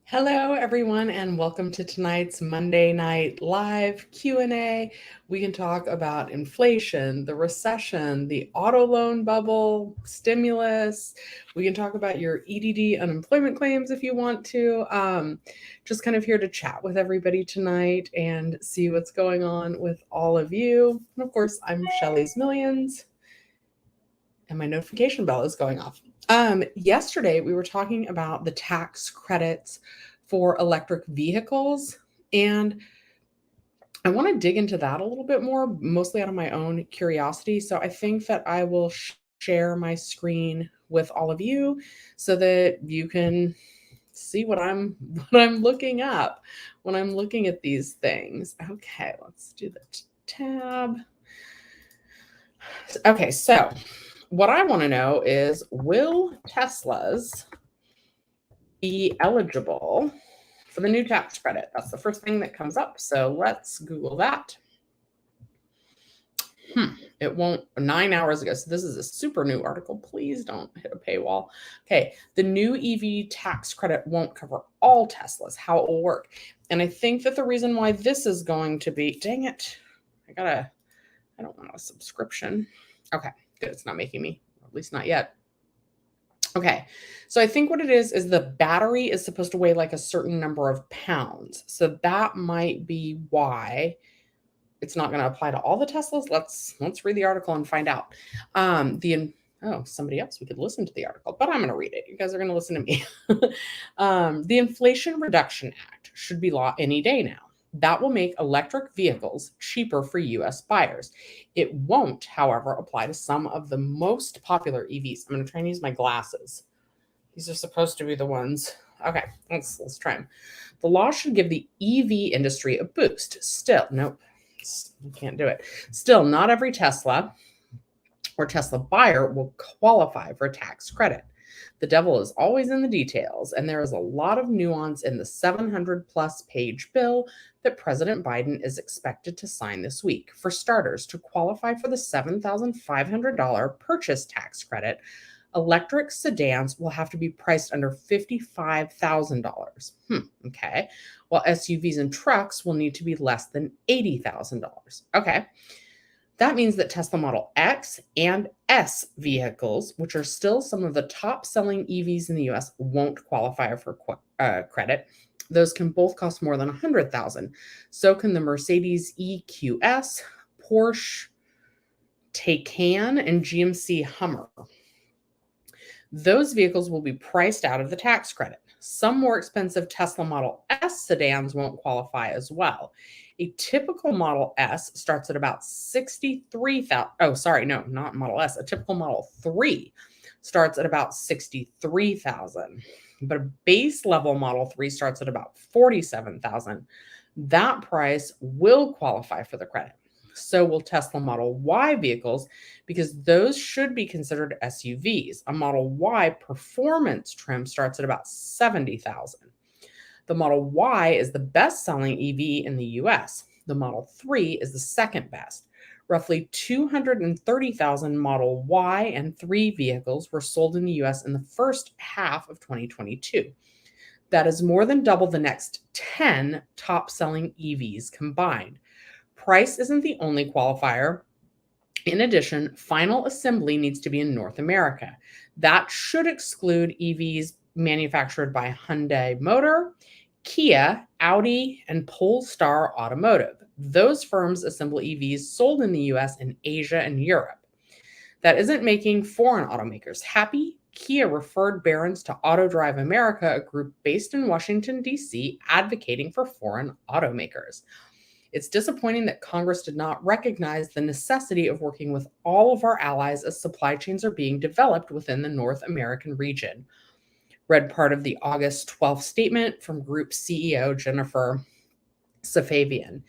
Hello, everyone, and welcome to tonight's Monday Night Live Q&A. We can talk about inflation, the recession, the auto loan bubble, stimulus. We can talk about your EDD unemployment claims if you want to. Just kind of here to chat with everybody tonight and see what's going on with all of you. And of course, I'm Shelly's Millions, and my notification bell is going off. Yesterday, we were talking about the tax credits for electric vehicles, and I want to dig into that a little bit more, mostly out of my own curiosity. So I think that I will share my screen with all of you so that you can see what I'm looking up when I'm looking at these things. Okay, let's do the tab. Okay, so what I want to know is, will Teslas be eligible for the new tax credit? That's the first thing that comes up. So let's Google that. It won't 9 hours ago. So this is a super new article. Please don't hit a paywall. Okay. The new EV tax credit won't cover all Teslas, how it will work. And I think that the reason why this is going to be, dang it, I don't want a subscription. Okay, good. It's not making me, at least not yet. Okay, so I think what it is the battery is supposed to weigh like a certain number of pounds. So that might be why it's not going to apply to all the Teslas. Let's read the article and find out. Somebody else, we could listen to the article, but I'm going to read it. You guys are going to listen to me. The Inflation Reduction Act should be law any day now. That will make electric vehicles cheaper for U.S. buyers. It won't, however, apply to some of the most popular EVs. I'm going to try and use my glasses. These are supposed to be the ones. Okay, let's try them. The law should give the EV industry a boost. Still, nope, you can't do it. Still, not every Tesla or Tesla buyer will qualify for a tax credit. The devil is always in the details, and there is a lot of nuance in the 700-plus page bill that President Biden is expected to sign this week. For starters, to qualify for the $7,500 purchase tax credit, electric sedans will have to be priced under $55,000. Okay. While SUVs and trucks will need to be less than $80,000. Okay. That means that Tesla Model X and S vehicles, which are still some of the top-selling EVs in the U.S., won't qualify for credit. Those can both cost more than $100,000. So can the Mercedes EQS, Porsche Taycan, and GMC Hummer. Those vehicles will be priced out of the tax credit. Some more expensive Tesla Model S sedans won't qualify as well. A typical Model S starts at about $63,000. Oh, sorry, no, not Model S. A typical Model 3 starts at about $63,000. But a base level Model 3 starts at about $47,000. That price will qualify for the credit. So will Tesla Model Y vehicles, because those should be considered SUVs. A Model Y performance trim starts at about $70,000. The Model Y is the best-selling EV in the US. The Model 3 is the second best. Roughly 230,000 Model Y and 3 vehicles were sold in the US in the first half of 2022. That is more than double the next 10 top-selling EVs combined. Price isn't the only qualifier. In addition, final assembly needs to be in North America. That should exclude EVs manufactured by Hyundai Motor, Kia, Audi, and Polestar Automotive. Those firms assemble EVs sold in the US and Asia and Europe. That isn't making foreign automakers happy. Kia referred barons to Auto Drive America, a group based in Washington, D.C., advocating for foreign automakers. It's disappointing that Congress did not recognize the necessity of working with all of our allies as supply chains are being developed within the North American region. Read part of the August 12th statement from Group CEO Jennifer Safavian.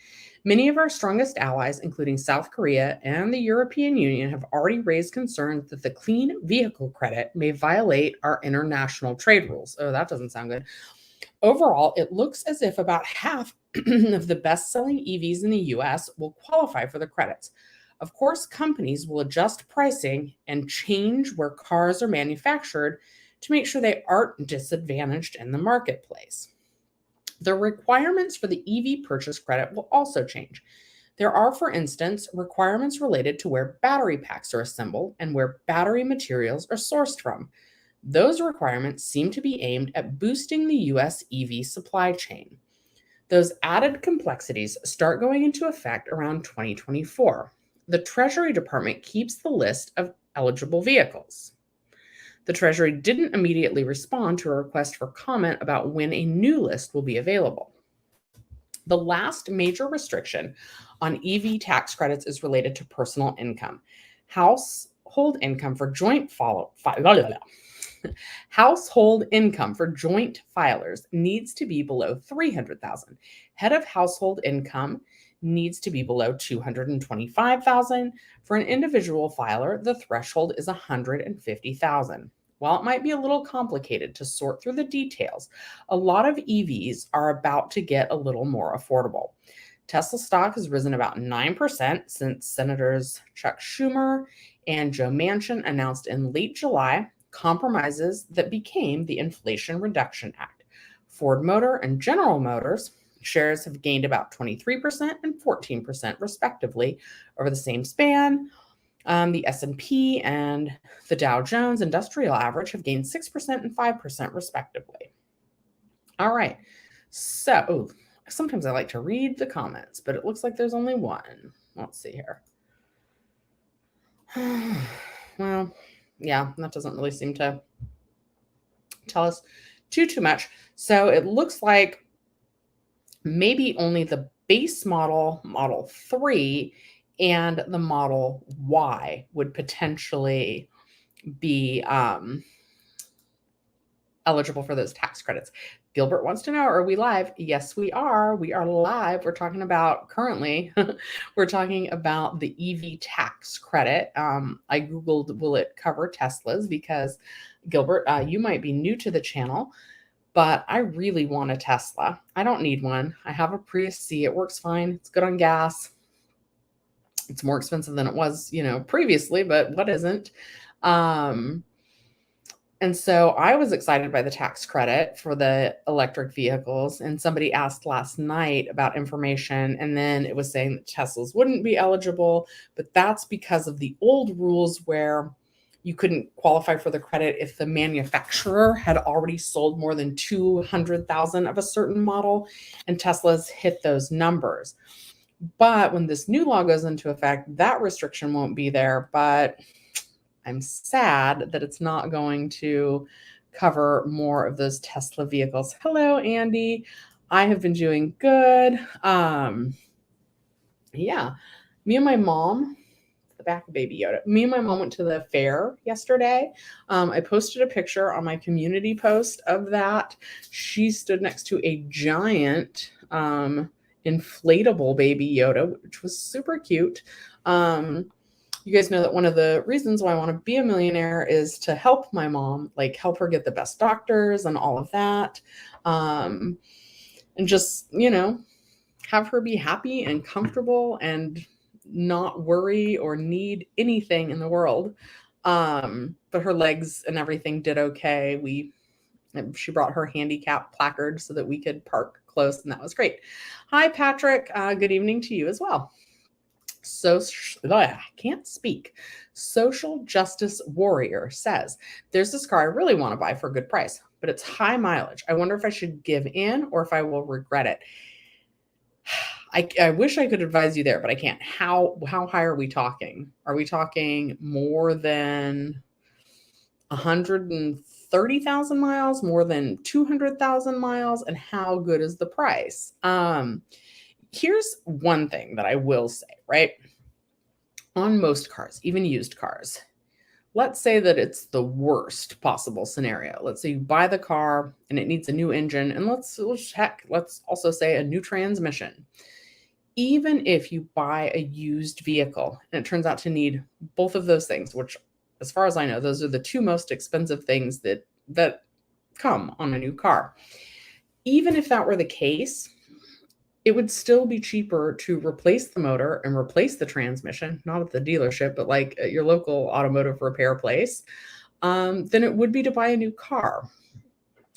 Many of our strongest allies, including South Korea and the European Union, have already raised concerns that the clean vehicle credit may violate our international trade rules. Oh, that doesn't sound good. Overall, it looks as if about half of the best-selling EVs in the US will qualify for the credits. Of course, companies will adjust pricing and change where cars are manufactured to make sure they aren't disadvantaged in the marketplace. The requirements for the EV purchase credit will also change. There are, for instance, requirements related to where battery packs are assembled and where battery materials are sourced from. Those requirements seem to be aimed at boosting the US EV supply chain. Those added complexities start going into effect around 2024. The Treasury Department keeps the list of eligible vehicles. The Treasury didn't immediately respond to a request for comment about when a new list will be available. The last major restriction on EV tax credits is related to personal income. Household income for joint Household income for joint filers needs to be below 300,000. Head of household income needs to be below 225,000. For an individual filer, the threshold is 150,000. While it might be a little complicated to sort through the details, a lot of EVs are about to get a little more affordable. Tesla stock has risen about 9% since Senators Chuck Schumer and Joe Manchin announced in late July compromises that became the Inflation Reduction Act. Ford Motor and General Motors shares have gained about 23% and 14% respectively over the same span. The S&P and the Dow Jones Industrial Average have gained 6% and 5% respectively. All right. So sometimes I like to read the comments, but it looks like there's only one. Let's see here. Well, yeah, that doesn't really seem to tell us too much. So it looks like maybe only the base model, Model 3, and the Model Y would potentially be eligible for those tax credits. Gilbert wants to know, are we live? Yes, we are. We are live. We're talking about currently, we're talking about the EV tax credit. I Googled, will it cover Teslas? Because Gilbert, you might be new to the channel, but I really want a Tesla. I don't need one. I have a Prius C. It works fine. It's good on gas. It's more expensive than it was, previously, but what isn't? And so I was excited by the tax credit for the electric vehicles. And somebody asked last night about information, and then it was saying that Teslas wouldn't be eligible, but that's because of the old rules where you couldn't qualify for the credit if the manufacturer had already sold more than 200,000 of a certain model, and Tesla's hit those numbers. But when this new law goes into effect, that restriction won't be there. But I'm sad that it's not going to cover more of those Tesla vehicles. Hello, Andy. I have been doing good. Yeah, me and my mom, the back of Baby Yoda, me and my mom went to the fair yesterday. I posted a picture on my community post of that. She stood next to a giant inflatable Baby Yoda, which was super cute. You guys know that one of the reasons why I want to be a millionaire is to help my mom, like help her get the best doctors and all of that. And just, have her be happy and comfortable and not worry or need anything in the world. But her legs and everything did okay. She brought her handicap placard so that we could park close, and that was great. Hi, Patrick. Good evening to you as well. I can't speak. Social Justice Warrior says, there's this car I really want to buy for a good price, but it's high mileage. I wonder if I should give in or if I will regret it. I wish I could advise you there, but I can't. How high are we talking? Are we talking more than 130,000 miles, more than 200,000 miles? And how good is the price? Here's one thing that I will say, right? On most cars, even used cars, let's say that it's the worst possible scenario. Let's say you buy the car and it needs a new engine, and let's also say a new transmission. Even if you buy a used vehicle and it turns out to need both of those things, which as far as I know, those are the two most expensive things that come on a new car. Even if that were the case, it would still be cheaper to replace the motor and replace the transmission, not at the dealership, but like at your local automotive repair place, than it would be to buy a new car.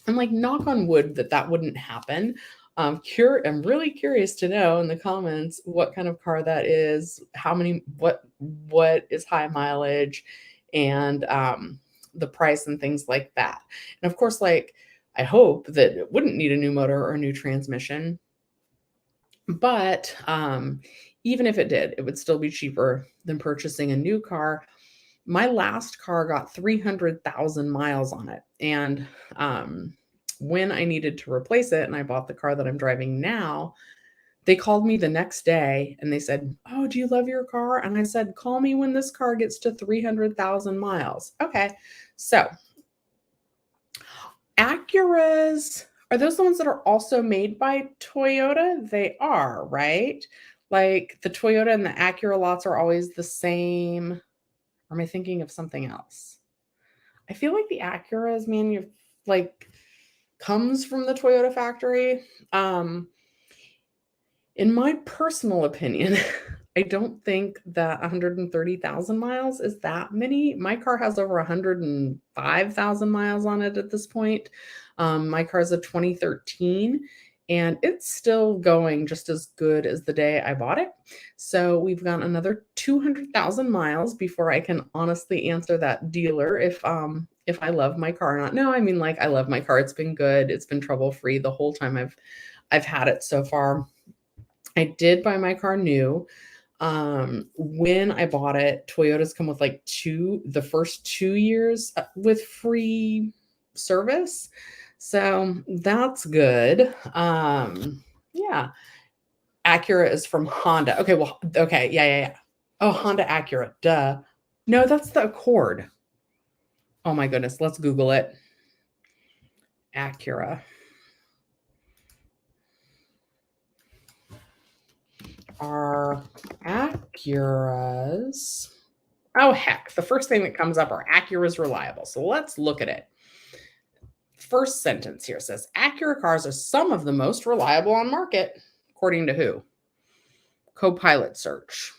And like, knock on wood that wouldn't happen. I'm really curious to know in the comments what kind of car that is, how many, what is high mileage, and the price and things like that. And of course, like, I hope that it wouldn't need a new motor or a new transmission, but even if it did, it would still be cheaper than purchasing a new car. My last car got 300,000 miles on it. And when I needed to replace it and I bought the car that I'm driving now, they called me the next day and they said, "Oh, do you love your car?" And I said, "Call me when this car gets to 300,000 miles." Okay. So Acuras, are those the ones that are also made by Toyota? They are, right? Like the Toyota and the Acura lots are always the same. Or am I thinking of something else? I feel like the Acura is comes from the Toyota factory. In my personal opinion, I don't think that 130,000 miles is that many. My car has over 105,000 miles on it at this point. My car is a 2013 and it's still going just as good as the day I bought it. So we've got another 200,000 miles before I can honestly answer that dealer if I love my car or not. No, I mean, like, I love my car. It's been good. It's been trouble-free the whole time I've had it so far. I did buy my car new. When I bought it, Toyotas come with like the first 2 years with free service. So that's good. Yeah. Acura is from Honda. Okay, well, okay, yeah. Oh, Honda Acura, duh. No, that's the Accord. Oh my goodness, let's Google it. Acura. Are Acuras? Oh, heck. The first thing that comes up are Acura Is Reliable. So let's look at it. First sentence here says Acura cars are some of the most reliable on market, according to who? Copilot search.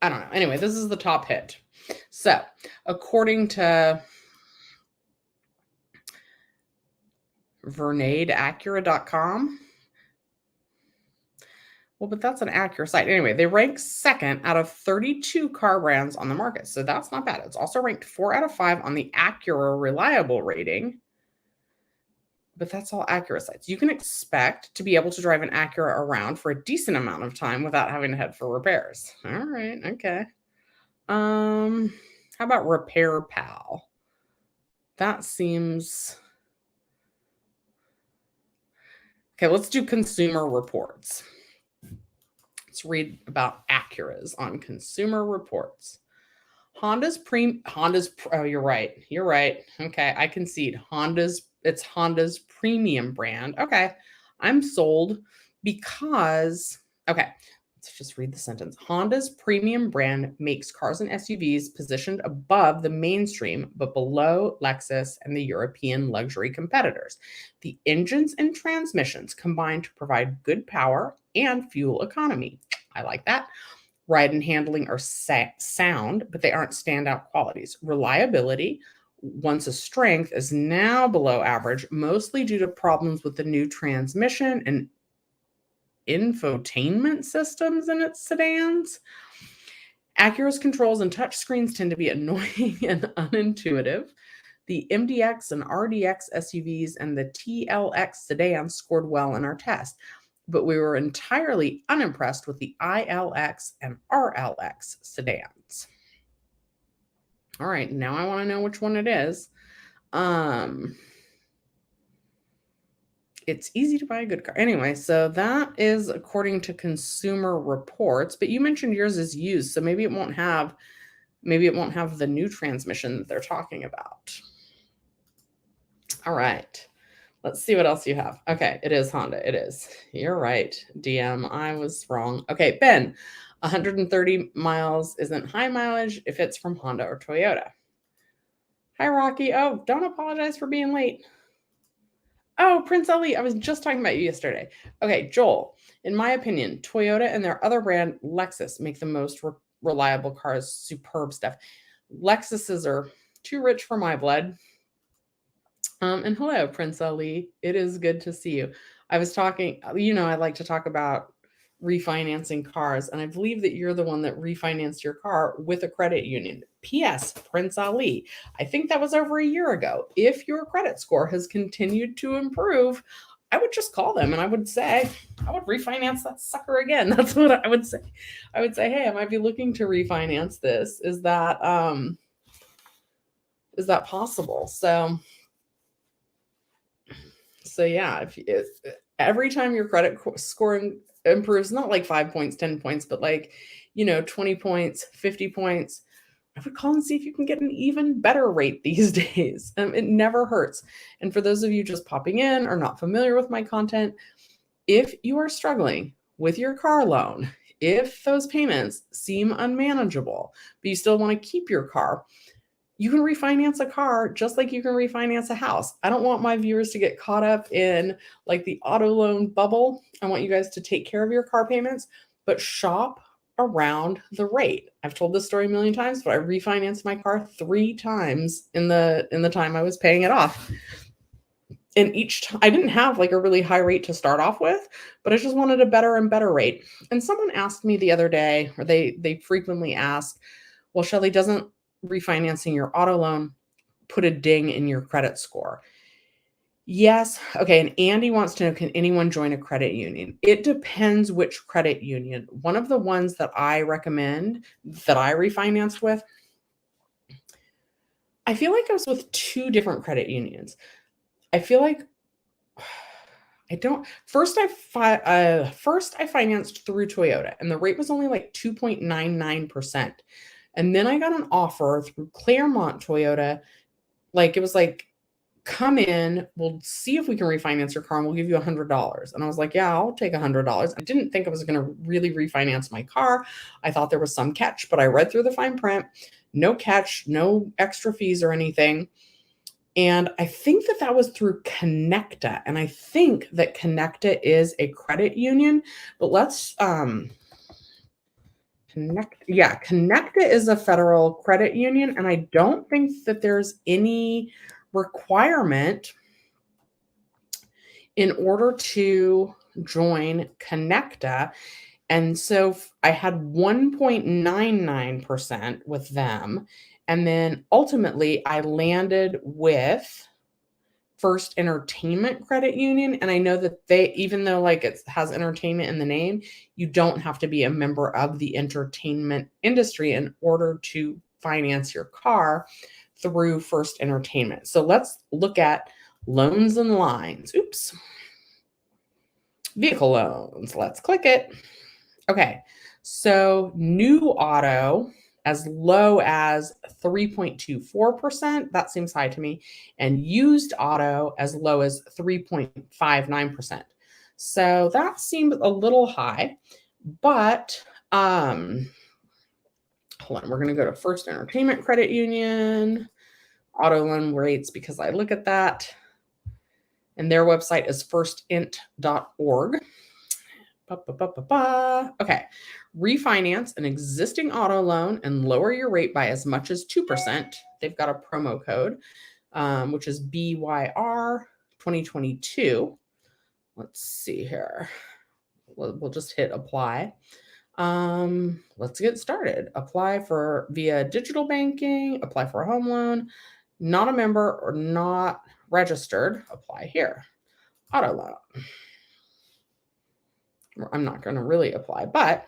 I don't know. Anyway, this is the top hit. So, according to VernadeAcura.com. Well, but that's an Acura site. Anyway, they rank second out of 32 car brands on the market. So that's not bad. It's also ranked 4 out of 5 on the Acura Reliable rating. But that's all Acura sites. You can expect to be able to drive an Acura around for a decent amount of time without having to head for repairs. All right, okay. How about Repair Pal? That seems... Okay, let's do Consumer Reports. Let's read about Acuras on Consumer Reports. Oh, you're right. Okay, I concede. It's Honda's premium brand. Okay, I'm sold because, okay, let's just read the sentence. Honda's premium brand makes cars and SUVs positioned above the mainstream, but below Lexus and the European luxury competitors. The engines and transmissions combine to provide good power and fuel economy. I like that. Ride and handling are sound, but they aren't standout qualities. Reliability, once a strength, is now below average, mostly due to problems with the new transmission and infotainment systems in its sedans. Acura's controls and touchscreens tend to be annoying and unintuitive. The MDX and RDX SUVs and the TLX sedan scored well in our test, but we were entirely unimpressed with the ILX and RLX sedans. All right, now I want to know which one it is. It's easy to buy a good car. Anyway, so that is according to Consumer Reports, but you mentioned yours is used, so maybe it won't have the new transmission that they're talking about. All right. Let's see what else you have. Okay, it is Honda. It is. You're right, DM. I was wrong. Okay, Ben, 130 miles isn't high mileage if it's from Honda or Toyota. Hi, Rocky. Oh, don't apologize for being late. Oh, Prince Ali, I was just talking about you yesterday. Okay, Joel, in my opinion, Toyota and their other brand, Lexus, make the most reliable cars. Superb stuff. Lexuses are too rich for my blood. And hello, Prince Ali. It is good to see you. I was talking, I like to talk about refinancing cars, and I believe that you're the one that refinanced your car with a credit union. P.S. Prince Ali, I think that was over a year ago. If your credit score has continued to improve, I would just call them and I would say, I would refinance that sucker again. That's what I would say. I would say, hey, I might be looking to refinance this. Is that possible? So yeah, if every time your credit scoring improves, not like 5 points, 10 points, but like, 20 points, 50 points, I would call and see if you can get an even better rate these days. It never hurts. And for those of you just popping in or not familiar with my content, if you are struggling with your car loan, if those payments seem unmanageable, but you still want to keep your car, you can refinance a car just like you can refinance a house. I don't want my viewers to get caught up in like the auto loan bubble. I want you guys to take care of your car payments, but shop around the rate. I've told this story a million times, but I refinanced my car 3 times in the time I was paying it off. And each time I didn't have like a really high rate to start off with, but I just wanted a better and better rate. And someone asked me the other day, or they frequently ask, well, Shelly, doesn't refinancing your auto loan put a ding in your credit score? Yes. Okay. And Andy wants to know, can anyone join a credit union? It depends which credit union. One of the ones that I recommend that I refinanced with, I feel like I was with 2 different credit unions. I feel like I don't. First I financed through Toyota, and the rate was only like 2.99%. And then I got an offer through Claremont Toyota. Like it was like, come in, we'll see if we can refinance your car, and we'll give you $100. And I was like, yeah, I'll take $100. I didn't think I was going to really refinance my car. I thought there was some catch, but I read through the fine print. No catch, no extra fees or anything. And I think that was through Connecta. And I think that Connecta is a credit union. But let's Connecta is a federal credit union. And I don't think that there's any requirement in order to join Connecta. And so I had 1.99% with them. And then ultimately I landed with First Entertainment Credit Union. And I know that they, even though like it has entertainment in the name, you don't have to be a member of the entertainment industry in order to finance your car through First Entertainment. So let's look at loans and lines. Oops. Vehicle loans. Let's click it. Okay. So new auto as low as 3.24%. That seems high to me. And used auto as low as 3.59%. So that seems a little high, but hold on, we're going to go to First Entertainment Credit Union, auto loan rates, because I look at that. And their website is firstint.org. Okay. Refinance an existing auto loan and lower your rate by as much as 2%. They've got a promo code, which is BYR 2022. Let's see here. We'll just hit apply. Let's get started. Apply for via digital banking, apply for a home loan, not a member or not registered. Apply here. Auto loan. I'm not going to really apply, but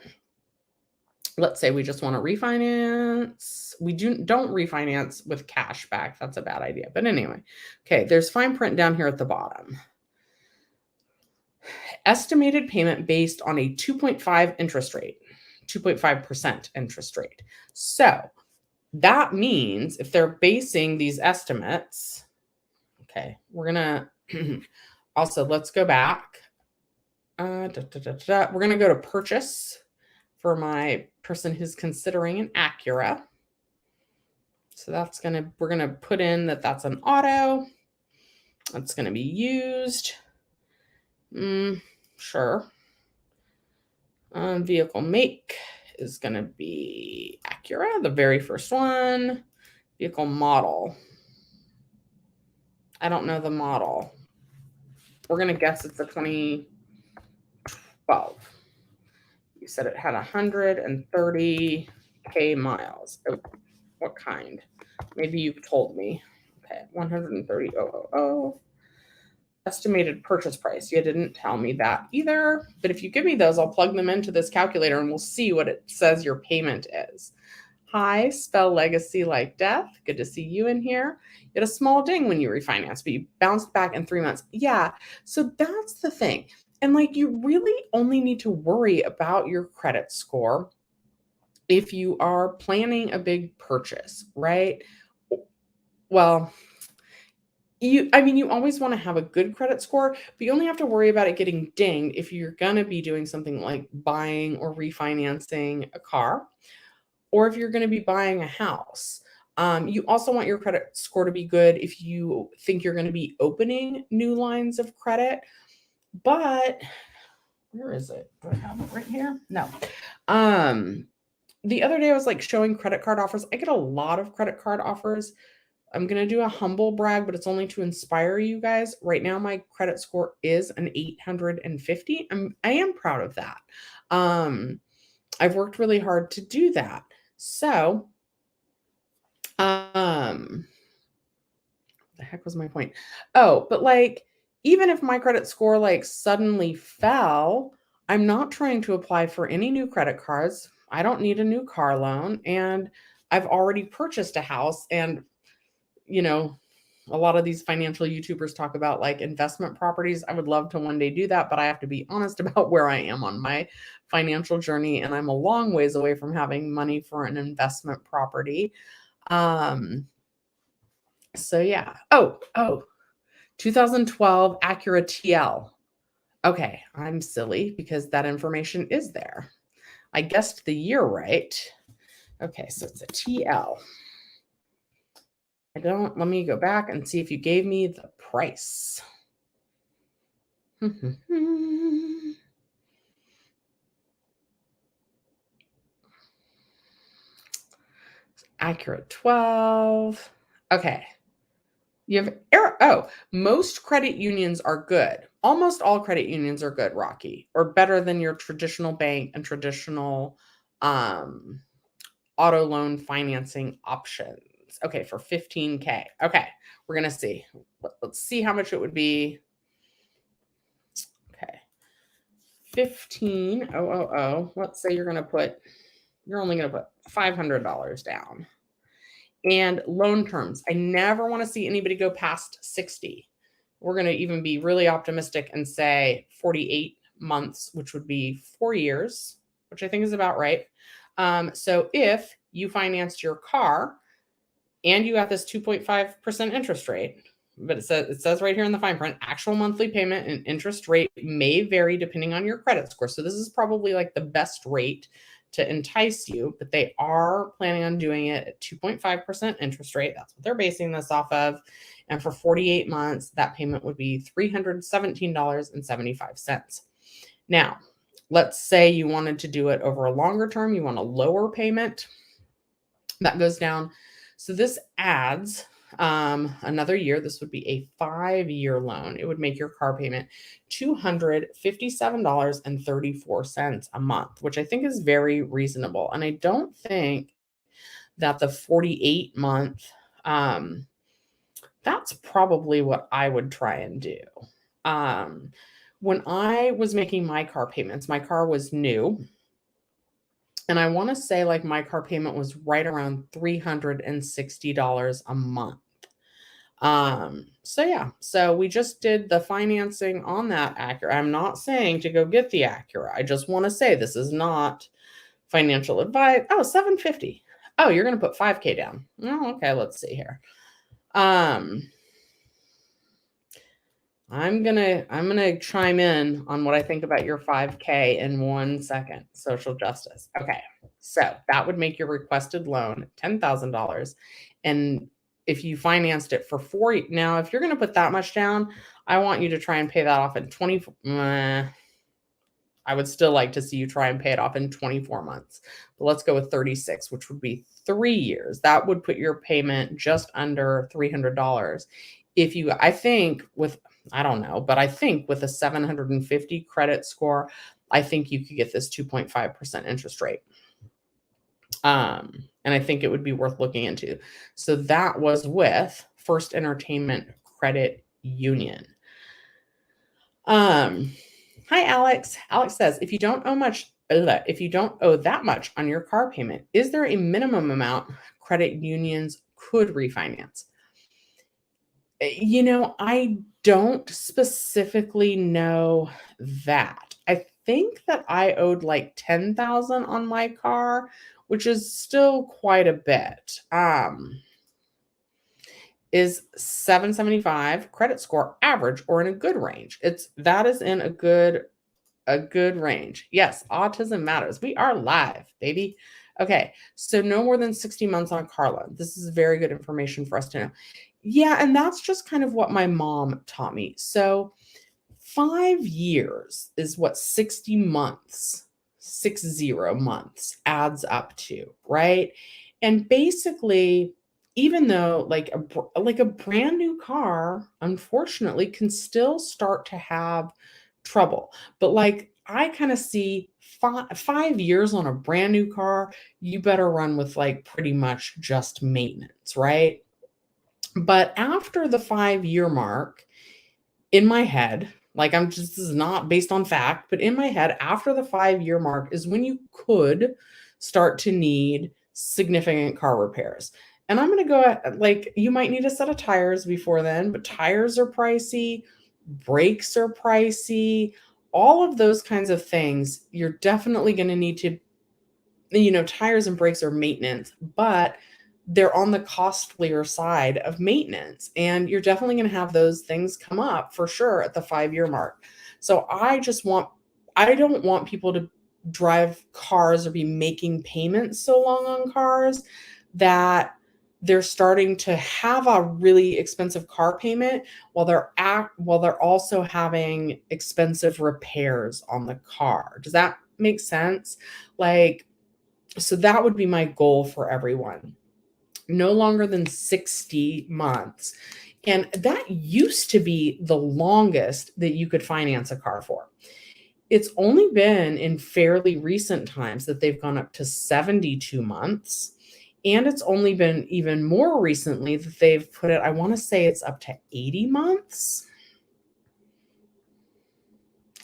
let's say we just want to refinance. We don't refinance with cash back. That's a bad idea. But anyway, okay, there's fine print down here at the bottom. Estimated payment based on a 2.5 interest rate, 2.5% interest rate. So that means if they're basing these estimates, okay, we're going to also, let's go back. We're going to go to purchase for my person who's considering an Acura. So we're going to put in that that's an auto. That's going to be used. Sure. Vehicle make is going to be Acura, the very first one. Vehicle model. I don't know the model. We're going to guess it's a 2012. You said it had 130K miles. Oh, what kind? Maybe you've told me. Okay, 130,000. Estimated purchase price. You didn't tell me that either. But if you give me those, I'll plug them into this calculator and we'll see what it says your payment is. Hi, spell legacy like death. Good to see you in here. You had a small ding when you refinanced, but you bounced back in 3 months. Yeah, so that's the thing. And like, you really only need to worry about your credit score if you are planning a big purchase, right? Well, you always want to have a good credit score, but you only have to worry about it getting dinged if you're going to be doing something like buying or refinancing a car, or if you're going to be buying a house. You also want your credit score to be good if you think you're going to be opening new lines of credit. But where is it? Do I have it right here? No. The other day I was like showing credit card offers. I get a lot of credit card offers. I'm going to do a humble brag, but it's only to inspire you guys. Right now, my credit score is an 850. I am proud of that. I've worked really hard to do that. So, the heck was my point? Oh, but like, even if my credit score like suddenly fell, I'm not trying to apply for any new credit cards. I don't need a new car loan. And I've already purchased a house. And a lot of these financial YouTubers talk about like investment properties. I would love to one day do that, but I have to be honest about where I am on my financial journey. And I'm a long ways away from having money for an investment property. So yeah. Oh, 2012 Acura TL. Okay, I'm silly because that information is there. I guessed the year right. Okay, so it's a TL. Let me go back and see if you gave me the price. Acura 12. Okay. You have most credit unions are good. Almost all credit unions are good, Rocky, or better than your traditional bank and traditional auto loan financing options. Okay, for 15K. Okay, we're going to see. Let's see how much it would be. Okay. 15,000. Let's say you're only going to put $500 down. And loan terms. I never want to see anybody go past 60. We're going to even be really optimistic and say 48 months, which would be 4 years, which I think is about right. So if you financed your car and you got this 2.5% interest rate, but it says right here in the fine print, actual monthly payment and interest rate may vary depending on your credit score. So this is probably like the best rate to entice you, but they are planning on doing it at 2.5% interest rate. That's what they're basing this off of. And for 48 months, that payment would be $317.75. Now, let's say you wanted to do it over a longer term. You want a lower payment. That goes down. So this adds another year. This would be a 5-year loan. It would make your car payment $257.34 a month, which I think is very reasonable. And I don't think that the 48-month, that's probably what I would try and do. When I was making my car payments, my car was new. And I want to say like my car payment was right around $360 a month. So yeah, so we just did the financing on that Acura. I'm not saying to go get the Acura. I just want to say this is not financial advice. Oh, $750. Oh, you're going to put $5K down. Oh, okay. Let's see here. I'm gonna chime in on what I think about your 5K in 1 second. Social justice. Okay, so that would make your requested loan $10,000, and if you financed it for 4, now if you're gonna put that much down, I want you to try and pay that off in 20. I would still like to see you try and pay it off in 24 months. But let's go with 36, which would be 3 years. That would put your payment just under $300. I think with, I don't know, but I think with a 750 credit score, I think you could get this 2.5% interest rate. And I think it would be worth looking into. So that was with First Entertainment Credit Union. Hi, Alex. Alex says, if you don't owe that much on your car payment, is there a minimum amount credit unions could refinance? I don't specifically know that. I think that I owed like 10,000 on my car, which is still quite a bit. Is 775 credit score average or in a good range? That is in a good range. Yes, autism matters. We are live, baby. Okay, so no more than 60 months on car loan. This is very good information for us to know. Yeah, and that's just kind of what my mom taught me. So 5 years is what 60 months, 60 months adds up to, right? And basically, even though like a brand new car, unfortunately, can still start to have trouble. But like I kind of see 5 years on a brand new car, you better run with like pretty much just maintenance, right? But after the 5 year mark, in my head, like this is not based on fact, but in my head, after the 5 year mark is when you could start to need significant car repairs. And I'm going to go like, you might need a set of tires before then, but tires are pricey, brakes are pricey, all of those kinds of things. You're definitely going to need to, tires and brakes are maintenance, but they're on the costlier side of maintenance. And you're definitely going to have those things come up for sure at the 5 year mark. So I don't want people to drive cars or be making payments so long on cars that they're starting to have a really expensive car payment while they're also having expensive repairs on the car. Does that make sense? Like, so that would be my goal for everyone. No longer than 60 months. And that used to be the longest that you could finance a car for. It's only been in fairly recent times that they've gone up to 72 months. And it's only been even more recently that they've put it, I want to say it's up to 80 months.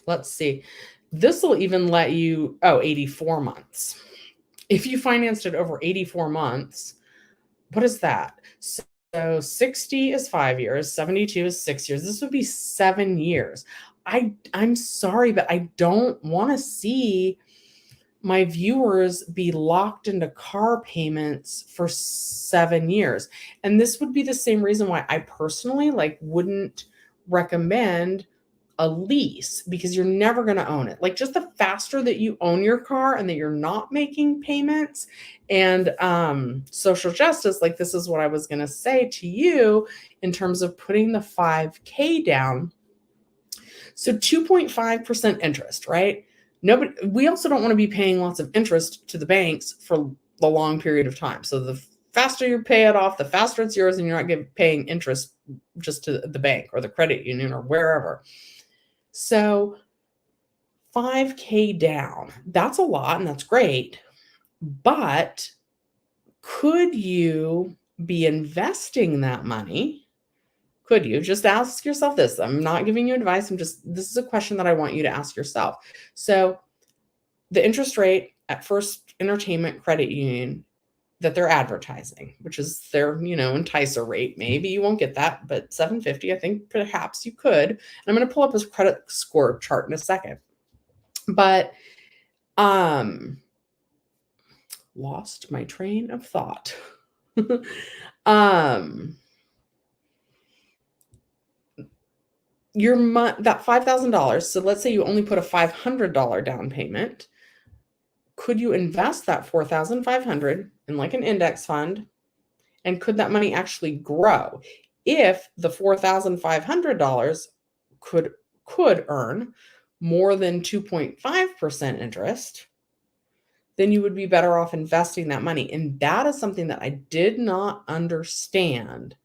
Let's see. This will even let you, 84 months. If you financed it over 84 months, what is that? So 60 is 5 years, 72 is 6 years. This would be 7 years. I'm sorry, but I don't want to see my viewers be locked into car payments for 7 years. And this would be the same reason why I personally wouldn't recommend a lease, because you're never going to own it. Like, just the faster that you own your car and that you're not making payments and social justice, like this is what I was going to say to you in terms of putting the 5K down. So 2.5% interest, right? We also don't want to be paying lots of interest to the banks for the long period of time. So the faster you pay it off, the faster it's yours, and you're not paying interest just to the bank or the credit union or wherever. So 5K down, that's a lot and that's great. But could you be investing that money? Could you just ask yourself this? I'm not giving you advice. this is a question that I want you to ask yourself. So the interest rate at First Entertainment Credit Union that they're advertising, which is their, enticer rate. Maybe you won't get that, but 750, I think perhaps you could. And I'm going to pull up his credit score chart in a second. But lost my train of thought. That $5,000. So let's say you only put a $500 down payment. Could you invest that $4,500 in like an index fund? And could that money actually grow? If the $4,500 could earn more than 2.5% interest, then you would be better off investing that money. And that is something that I did not understand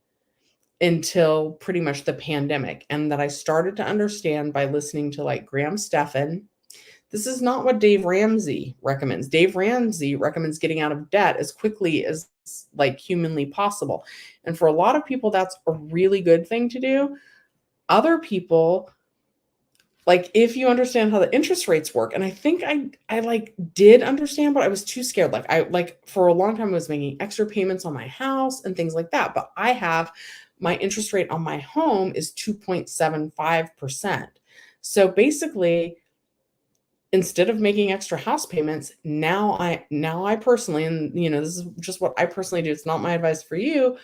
until pretty much the pandemic, and that I started to understand by listening to like Graham Stephan. This is not what Dave Ramsey recommends. Dave Ramsey recommends getting out of debt as quickly as like humanly possible. And for a lot of people, that's a really good thing to do. Other people, like if you understand how the interest rates work, and I think I like did understand, but I was too scared. Like I like for a long time I was making extra payments on my house and things like that. But I have my interest rate on my home is 2.75%. So basically, instead of making extra house payments, now I personally, and this is just what I personally do. It's not my advice for you,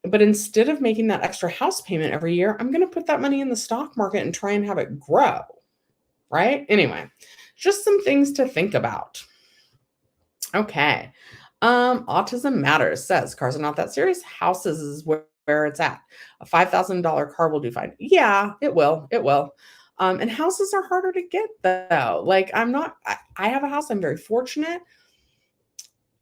but instead of making that extra house payment every year, I'm going to put that money in the stock market and try and have it grow. Right? Anyway, just some things to think about. Okay. Autism Matters says cars are not that serious. Houses is where it's at. A $5,000 car will do fine. Yeah, it will. It will. And houses are harder to get though. Like I have a house. I'm very fortunate.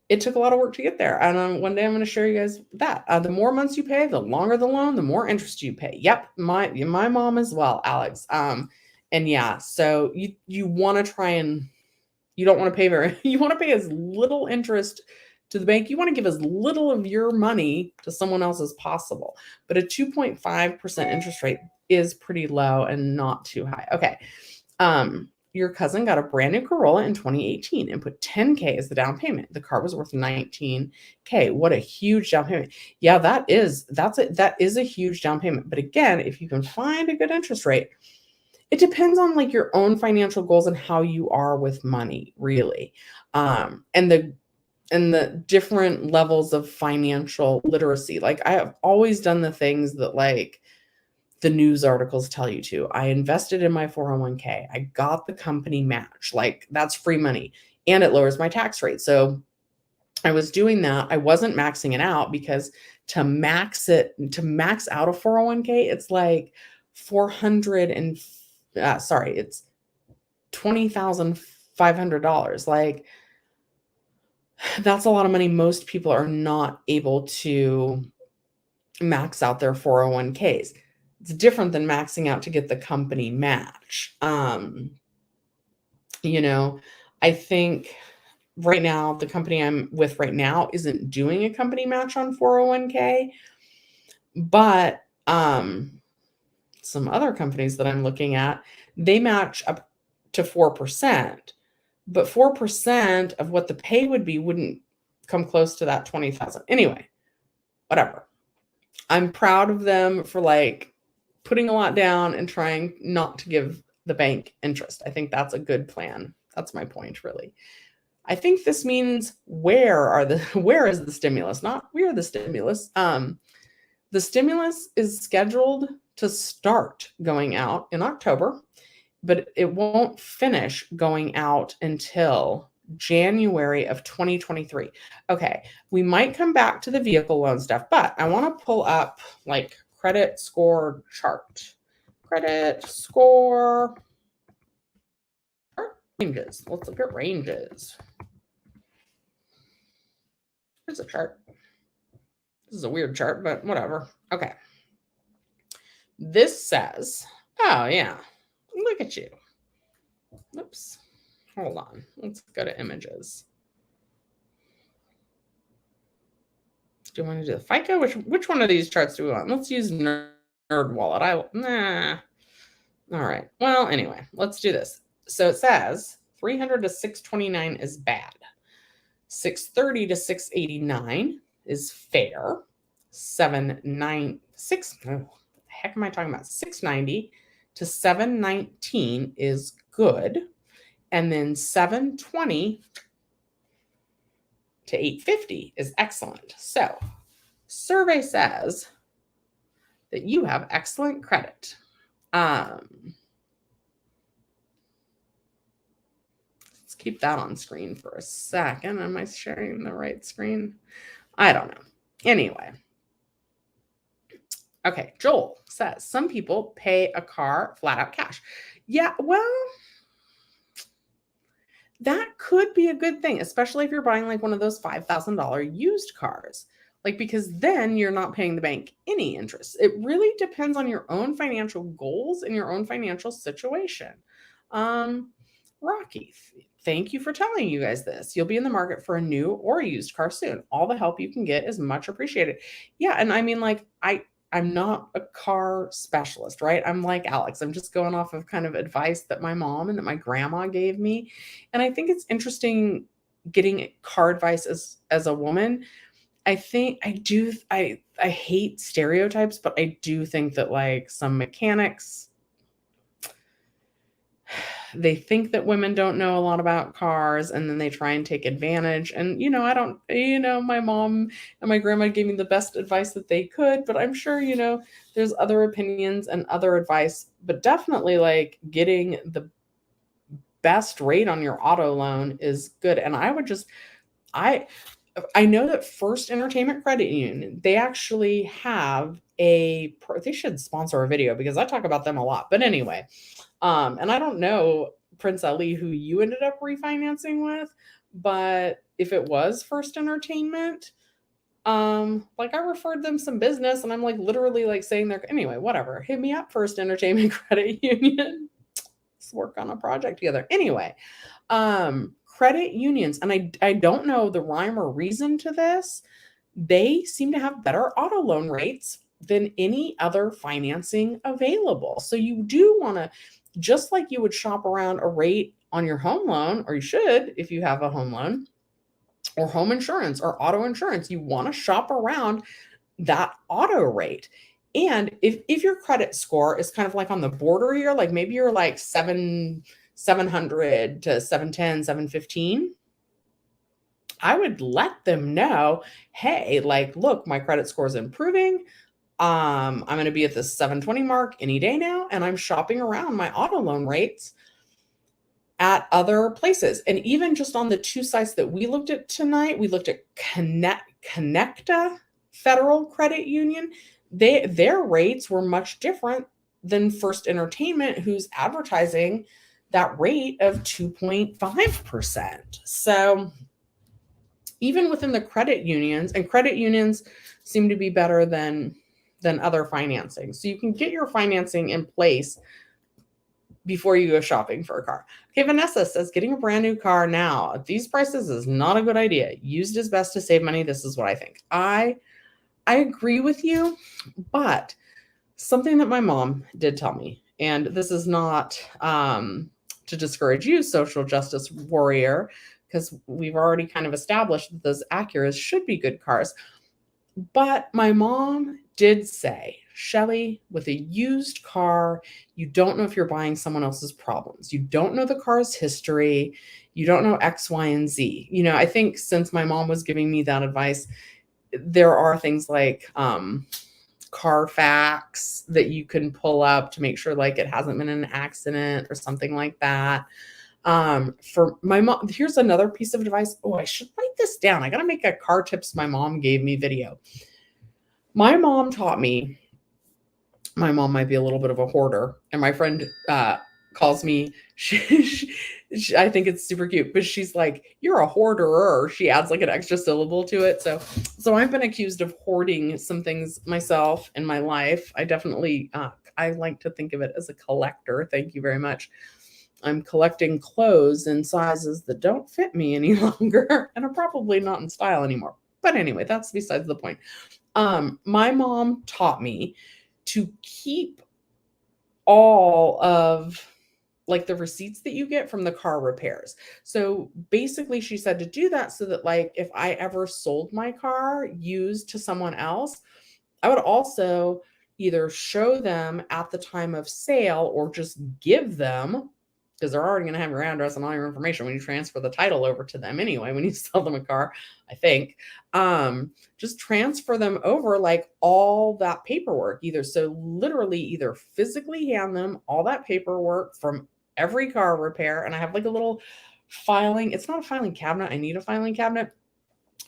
It took a lot of work to get there. And one day I'm going to show you guys that. The more months you pay, the longer the loan, the more interest you pay. Yep. My mom as well, Alex. And yeah, so you want to try and you don't want to pay you want to pay as little interest to the bank. You want to give as little of your money to someone else as possible. But a 2.5% interest rate is pretty low and not too high. Okay. Your cousin got a brand new Corolla in 2018 and put $10K as the down payment. The car was worth $19K. What a huge down payment. Yeah, that is a huge down payment. But again, if you can find a good interest rate, it depends on like your own financial goals and how you are with money, really. And the different levels of financial literacy. Like I have always done the things that like the news articles tell you to. I invested in my 401k. I got the company match. Like that's free money and it lowers my tax rate. So I was doing that. I wasn't maxing it out because to max out a 401k, it's like it's $20,500. Like that's a lot of money. Most people are not able to max out their 401ks. It's different than maxing out to get the company match. I think right now, the company I'm with right now isn't doing a company match on 401k, but some other companies that I'm looking at, they match up to 4%, but 4% of what the pay would be wouldn't come close to that 20,000. Anyway, whatever. I'm proud of them for like putting a lot down and trying not to give the bank interest. I think that's a good plan. That's my point, really. I think this means where is the stimulus? Not where the stimulus. The stimulus is scheduled to start going out in October, but it won't finish going out until January of 2023. Okay, we might come back to the vehicle loan stuff, but I want to pull up like credit score chart. Credit score ranges. Let's look at ranges. Here's a chart. This is a weird chart, but whatever. Okay. This says, oh yeah, look at you. Oops. Hold on. Let's go to images. Do you want to do the FICO? Which one of these charts do we want? Let's use NerdWallet. Nah. All right. Well, anyway, let's do this. So it says 300 to 629 is bad. 630 to 689 is fair. 796. Oh, what the heck am I talking about? 690 to 719 is good. And then 720 to 850 is excellent. So, survey says that you have excellent credit. Let's keep that on screen for a second. Am I sharing the right screen? I don't know. Anyway. Okay, Joel says some people pay a car flat out cash. Yeah, well, that could be a good thing, especially if you're buying like one of those $5,000 used cars. Like, because then you're not paying the bank any interest. It really depends on your own financial goals and your own financial situation. Um, Rocky, thank you for telling you guys this. You'll be in the market for a new or a used car soon. All the help you can get is much appreciated. Yeah, and I mean, like, I'm not a car specialist, right? I'm like Alex. I'm just going off of kind of advice that my mom and that my grandma gave me. And I think it's interesting getting car advice as a woman. I think I hate stereotypes, but I do think that like some mechanics, they think that women don't know a lot about cars and then they try and take advantage. And I don't, my mom and my grandma gave me the best advice that they could, but I'm sure, there's other opinions and other advice, but definitely like getting the best rate on your auto loan is good. And I know that First Entertainment Credit Union, they actually have they should sponsor a video because I talk about them a lot. But anyway, and I don't know, Prince Ali, who you ended up refinancing with, but if it was First Entertainment, like I referred them some business and I'm like literally like saying anyway, whatever. Hit me up, First Entertainment Credit Union. Let's work on a project together. Anyway, credit unions, and I don't know the rhyme or reason to this, they seem to have better auto loan rates than any other financing available. So you do want to, just like you would shop around a rate on your home loan, or you should if you have a home loan or home insurance or auto insurance, you want to shop around that auto rate. And if your credit score is kind of like on the border here, like maybe you're like 700 to 710, 715, I would let them know, hey, like, look, my credit score is improving. I'm going to be at the 720 mark any day now, and I'm shopping around my auto loan rates at other places. And even just on the two sites that we looked at tonight, we looked at Connecta Federal Credit Union. Their rates were much different than First Entertainment, who's advertising that rate of 2.5%. So even within the credit unions, and credit unions seem to be better than other financing. So you can get your financing in place before you go shopping for a car. Okay, Vanessa says getting a brand new car now at these prices is not a good idea. Used is best to save money. This is what I think. I agree with you, but something that my mom did tell me, and this is not to discourage you, social justice warrior, because we've already kind of established that those Acuras should be good cars. But my mom did say, Shelly, with a used car, you don't know if you're buying someone else's problems. You don't know the car's history. You don't know X, Y, and Z. I think since my mom was giving me that advice, there are things like Carfax that you can pull up to make sure like it hasn't been an accident or something like that. For my mom, here's another piece of advice. Oh, I should write this down. I got to make a car tips my mom gave me video. My mom taught me, my mom might be a little bit of a hoarder, and my friend calls me, I think it's super cute, but she's like, you're a hoarderer. She adds like an extra syllable to it. So I've been accused of hoarding some things myself in my life. I definitely, I like to think of it as a collector. Thank you very much. I'm collecting clothes in sizes that don't fit me any longer and are probably not in style anymore. But anyway, that's besides the point. My mom taught me to keep all of like the receipts that you get from the car repairs. So basically she said to do that so that like if I ever sold my car used to someone else, I would also either show them at the time of sale or just give them, because they're already going to have your address and all your information when you transfer the title over to them anyway, when you sell them a car, I think. Just transfer them over like all that paperwork, so literally either physically hand them all that paperwork from every car repair. And I have like a little filing. It's not a filing cabinet. I need a filing cabinet,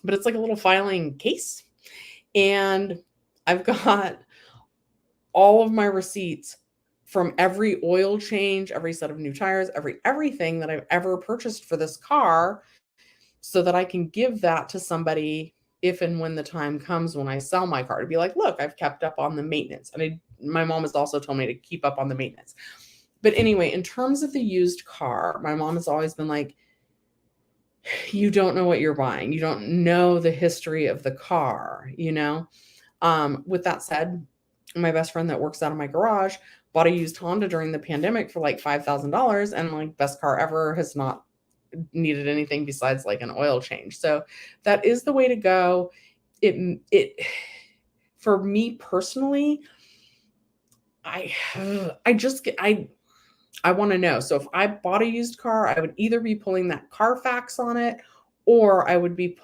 but it's like a little filing case. And I've got all of my receipts from every oil change, every set of new tires, everything that I've ever purchased for this car, so that I can give that to somebody if and when the time comes when I sell my car, to be like, look, I've kept up on the maintenance. And my mom has also told me to keep up on the maintenance. But anyway, in terms of the used car, my mom has always been like, you don't know what you're buying. You don't know the history of the car, you know? With that said, my best friend that works out of my garage bought a used Honda during the pandemic for like $5,000, and like best car ever, has not needed anything besides like an oil change. So that is the way to go. It for me personally, I want to know. So if I bought a used car, I would either be pulling that Carfax on it, or I would be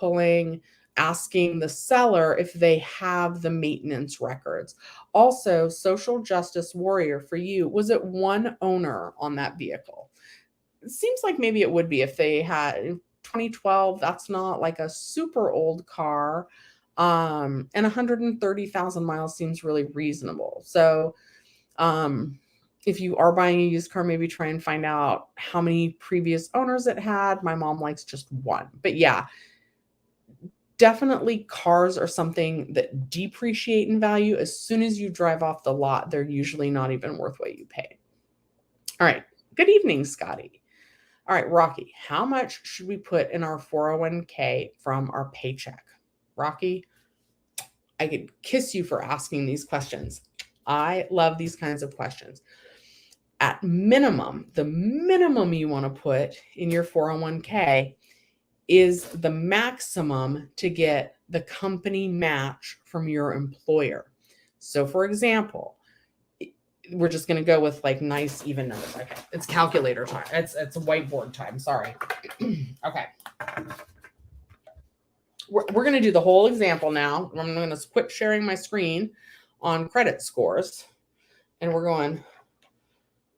asking the seller if they have the maintenance records. Also, social justice warrior for you, was it one owner on that vehicle? It seems like maybe it would be if they had 2012. That's not like a super old car. And 130,000 miles seems really reasonable. So, if you are buying a used car, maybe try and find out how many previous owners it had. My mom likes just one. But yeah, definitely cars are something that depreciate in value. As soon as you drive off the lot, they're usually not even worth what you paid. All right. Good evening, Scotty. All right, Rocky, how much should we put in our 401k from our paycheck? Rocky, I could kiss you for asking these questions. I love these kinds of questions. At minimum, the minimum you want to put in your 401k is the maximum to get the company match from your employer. So for example, we're just going to go with like nice even numbers. Okay. It's calculator time. It's whiteboard time. Sorry. Okay. We're going to do the whole example now. I'm going to quit sharing my screen on credit scores. And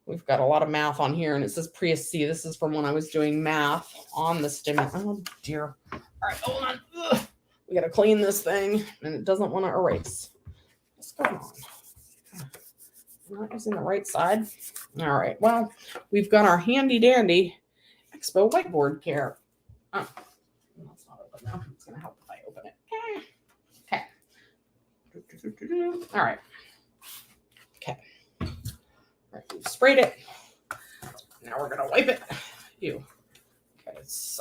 we've got a lot of math on here, and it says Prius C. This is from when I was doing math on the stimulus. Oh dear. All right, hold on. Ugh. We got to clean this thing, and it doesn't want to erase. What's going on? I'm not using the right side. All right. Well, we've got our handy dandy Expo whiteboard care. Oh, that's not open now. It's going to help if I open it. Okay. All right. Okay. All right. We've sprayed it. Now we're going to wipe it. Okay.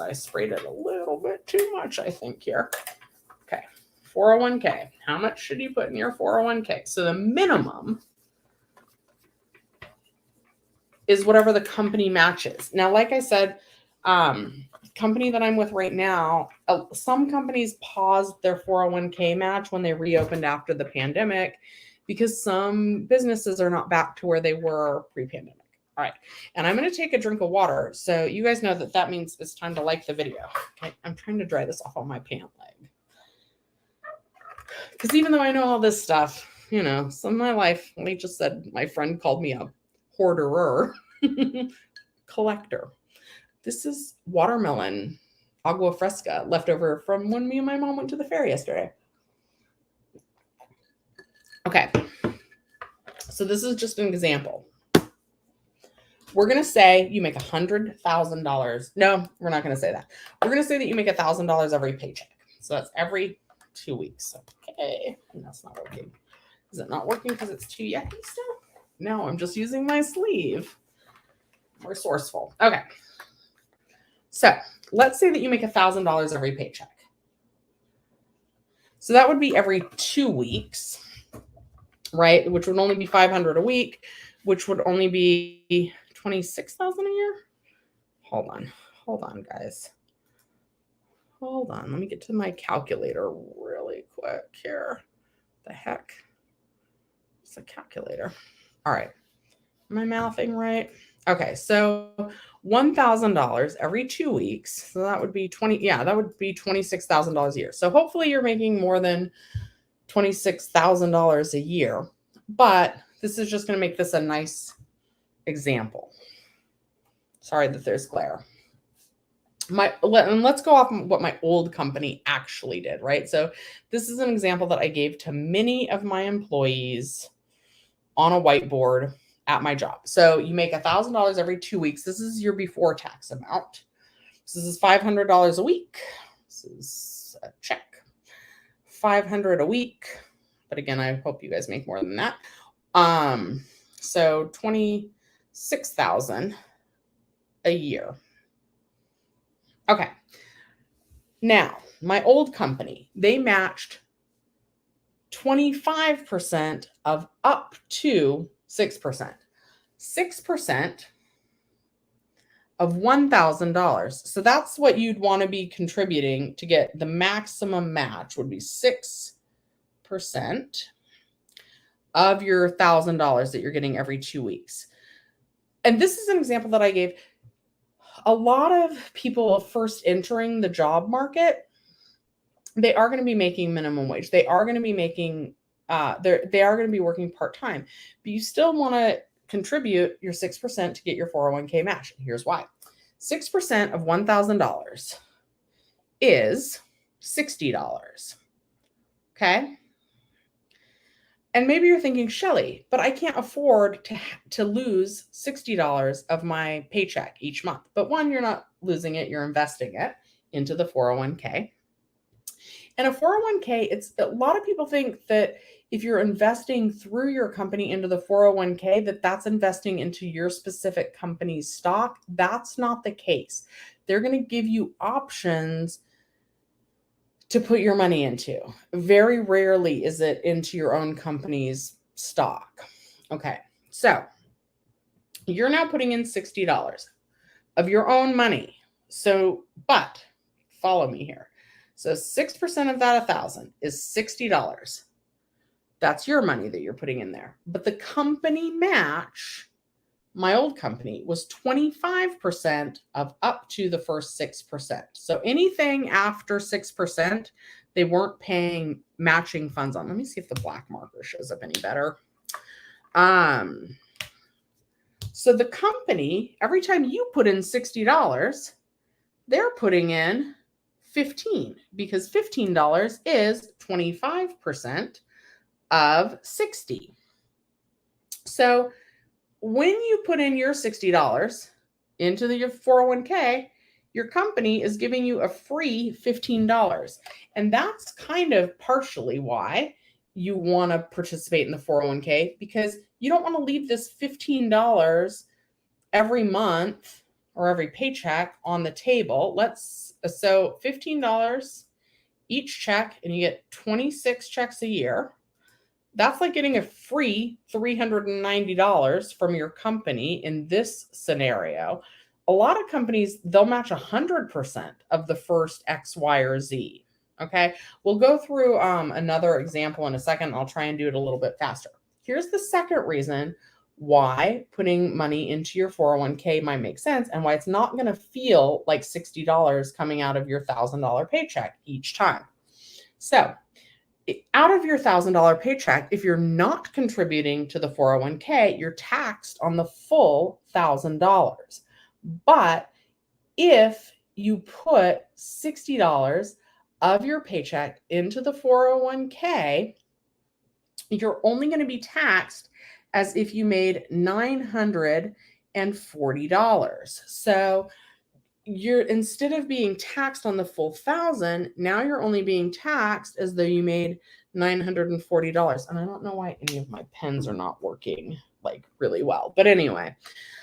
I sprayed it a little bit too much, I think, here. Okay. 401k. How much should you put in your 401k? So the minimum is whatever the company matches. Now, like I said, company that I'm with right now, some companies paused their 401k match when they reopened after the pandemic because some businesses are not back to where they were pre-pandemic. All right. And I'm going to take a drink of water. So you guys know that means it's time to like the video. Okay. I'm trying to dry this off on my pant leg. Because even though I know all this stuff, some of my life, like just said, my friend called me a hoarderer, collector. This is watermelon agua fresca left over from when me and my mom went to the fair yesterday. Okay. So this is just an example. We're going to say you make $100,000. No, we're not going to say that. We're going to say that you make $1,000 every paycheck. So that's every 2 weeks. Okay. And that's not working. Is it not working because it's too yucky still? No, I'm just using my sleeve. Resourceful. Okay. So let's say that you make $1,000 every paycheck. So that would be every 2 weeks, right? Which would only be $500 a week, which would only be $26,000 a year. Hold on, guys. Hold on. Let me get to my calculator really quick here. The heck? It's a calculator. All right. Am I mouthing right? Okay. So $1,000 every 2 weeks. So that would be $26,000 a year. So hopefully you're making more than $26,000 a year, but this is just going to make this a nice example. Sorry that there's glare. Let's go off what my old company actually did, right? So this is an example that I gave to many of my employees on a whiteboard at my job. So you make $1,000 every 2 weeks. This is your before tax amount. This is $500 a week. This is a check. $500 a week. But again, I hope you guys make more than that. So $26,000 a year. Okay. Now, my old company, they matched 25% of up to 6%. 6% of $1,000. So that's what you'd want to be contributing to get the maximum match would be 6% of your $1,000 that you're getting every 2 weeks. And this is an example that I gave. A lot of people first entering the job market, they are going to be making minimum wage. They are going to be making, they are going to be working part-time, but you still want to contribute your 6% to get your 401k match. And here's why. 6% of $1,000 is $60. Okay. And maybe you're thinking, Shelly, but I can't afford to lose $60 of my paycheck each month. But one, you're not losing it, you're investing it into the 401k. And a 401k, it's a lot of people think that if you're investing through your company into the 401k, that's investing into your specific company's stock. That's not the case. They're going to give you options to put your money into. Very rarely is it into your own company's stock. Okay, so you're now putting in $60 of your own money. So, but follow me here. So 6% of that 1,000 is $60. That's your money that you're putting in there. But the company match, my old company, was 25% of up to the first 6%. So anything after 6%, they weren't paying matching funds on. Let me see if the black marker shows up any better. So the company, every time you put in $60, they're putting in $15 because $15 is 25% of 60. So when you put in your $60 into your 401k, your company is giving you a free $15. And that's kind of partially why you want to participate in the 401k, because you don't want to leave this $15 every month or every paycheck on the table. So $15 each check, and you get 26 checks a year. That's like getting a free $390 from your company in this scenario. A lot of companies, they'll match 100% of the first X, Y, or Z. Okay, we'll go through another example in a second. I'll try and do it a little bit faster. Here's the second reason why putting money into your 401k might make sense and why it's not going to feel like $60 coming out of your $1,000 paycheck each time. So out of your $1,000 paycheck, if you're not contributing to the 401k, you're taxed on the full $1,000. But if you put $60 of your paycheck into the 401k, you're only going to be taxed as if you made $940. So you're, instead of being taxed on the full $1,000, now you're only being taxed as though you made $940. And I don't know why any of my pens are not working like really well. But anyway,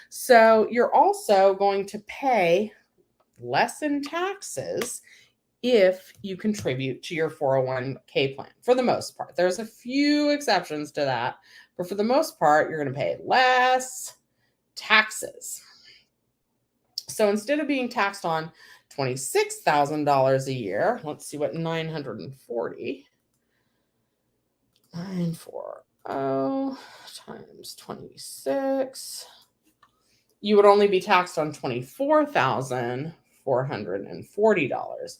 so you're also going to pay less in taxes if you contribute to your 401k plan, for the most part. There's a few exceptions to that, but for the most part, you're going to pay less taxes. So instead of being taxed on $26,000 a year, let's see what 940 times 26, you would only be taxed on $24,440.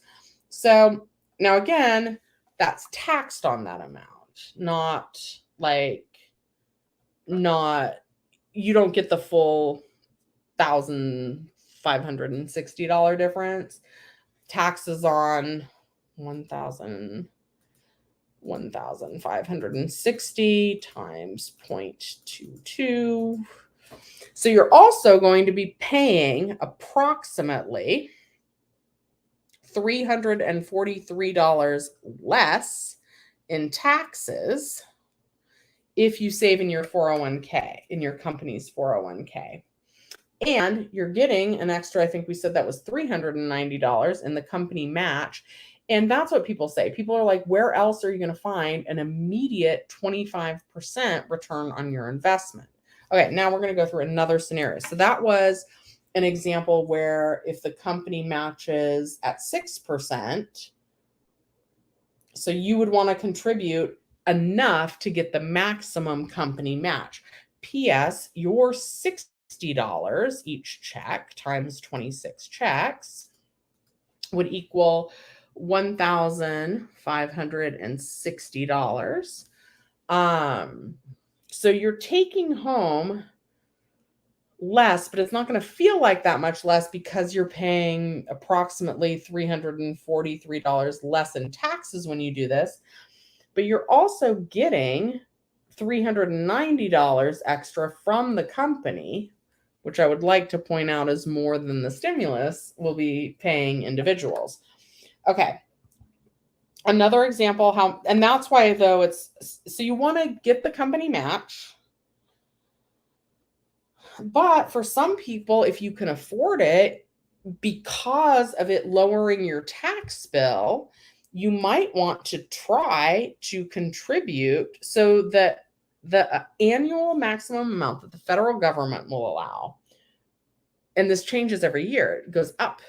So now again, that's taxed on that amount, you don't get the full $1,560 difference. Taxes on $1,560 times 0.22. So you're also going to be paying approximately $343 less in taxes if you save in your 401k, in your company's 401k. And you're getting an extra, I think we said that was $390 in the company match. And that's what people say. People are like, where else are you going to find an immediate 25% return on your investment? Okay, now we're going to go through another scenario. So that was an example where if the company matches at 6%, so you would want to contribute enough to get the maximum company match. P.S. Your $60 each check times 26 checks would equal $1,560. So you're taking home less, but it's not going to feel like that much less because you're paying approximately $343 less in taxes when you do this. But you're also getting $390 extra from the company, which I would like to point out is more than the stimulus will be paying individuals. Okay. Another example, and that's why though so you want to get the company match. But for some people, if you can afford it, because of it lowering your tax bill, you might want to try to contribute so that the annual maximum amount that the federal government will allow, and this changes every year, it goes up,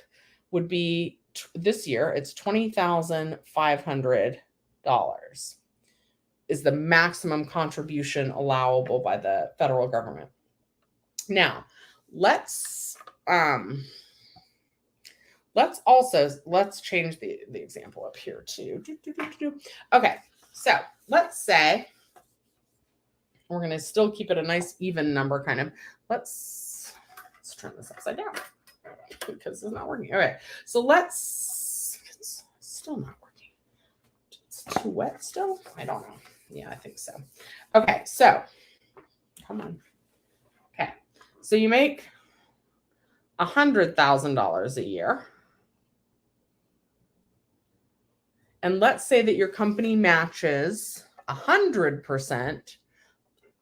would be this year, it's $20,500 is the maximum contribution allowable by the federal government. Now, let's change the example up here too. Okay, so let's say we're going to still keep it a nice even number kind of. Let's turn this upside down because it's not working. All right, so it's still not working. It's too wet still? I don't know. Yeah, I think so. Okay, so come on. Okay, so you make $100,000 a year. And let's say that your company matches 100%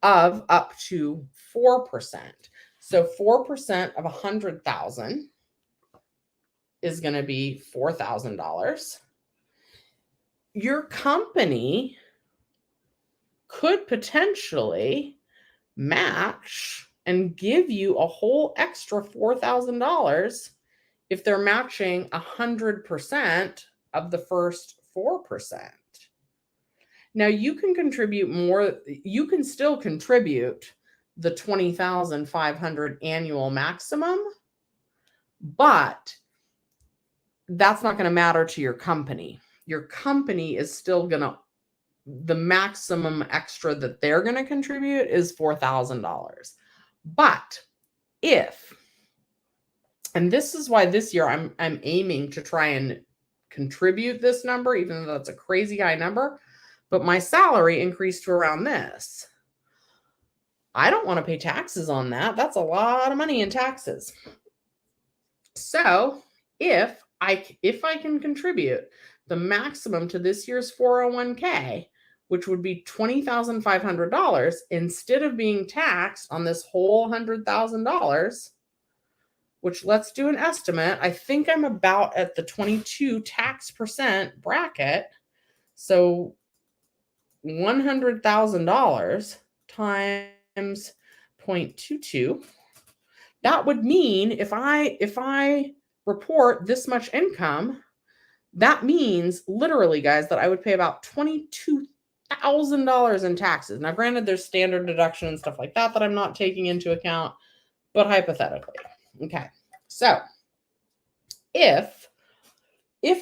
of up to 4%. So 4% of 100,000 is going to be $4,000. Your company could potentially match and give you a whole extra $4,000 if they're matching 100% of the first 4%. Now you can contribute more. You can still contribute the $20,500 annual maximum, but that's not going to matter to your company. Your company is still going to, the maximum extra that they're going to contribute is $4,000. But if, and this is why this year I'm aiming to try and contribute this number, even though that's a crazy high number, but my salary increased to around this. I don't want to pay taxes on that. That's a lot of money in taxes. So if I can contribute the maximum to this year's 401k, which would be $20,500, instead of being taxed on this whole $100,000, which let's do an estimate. I think I'm about at the 22 tax percent bracket. So $100,000 times 0.22. That would mean if I report this much income, that means literally, guys, that I would pay about $22,000 in taxes. Now, granted, there's standard deduction and stuff like that I'm not taking into account, but hypothetically. Okay, so if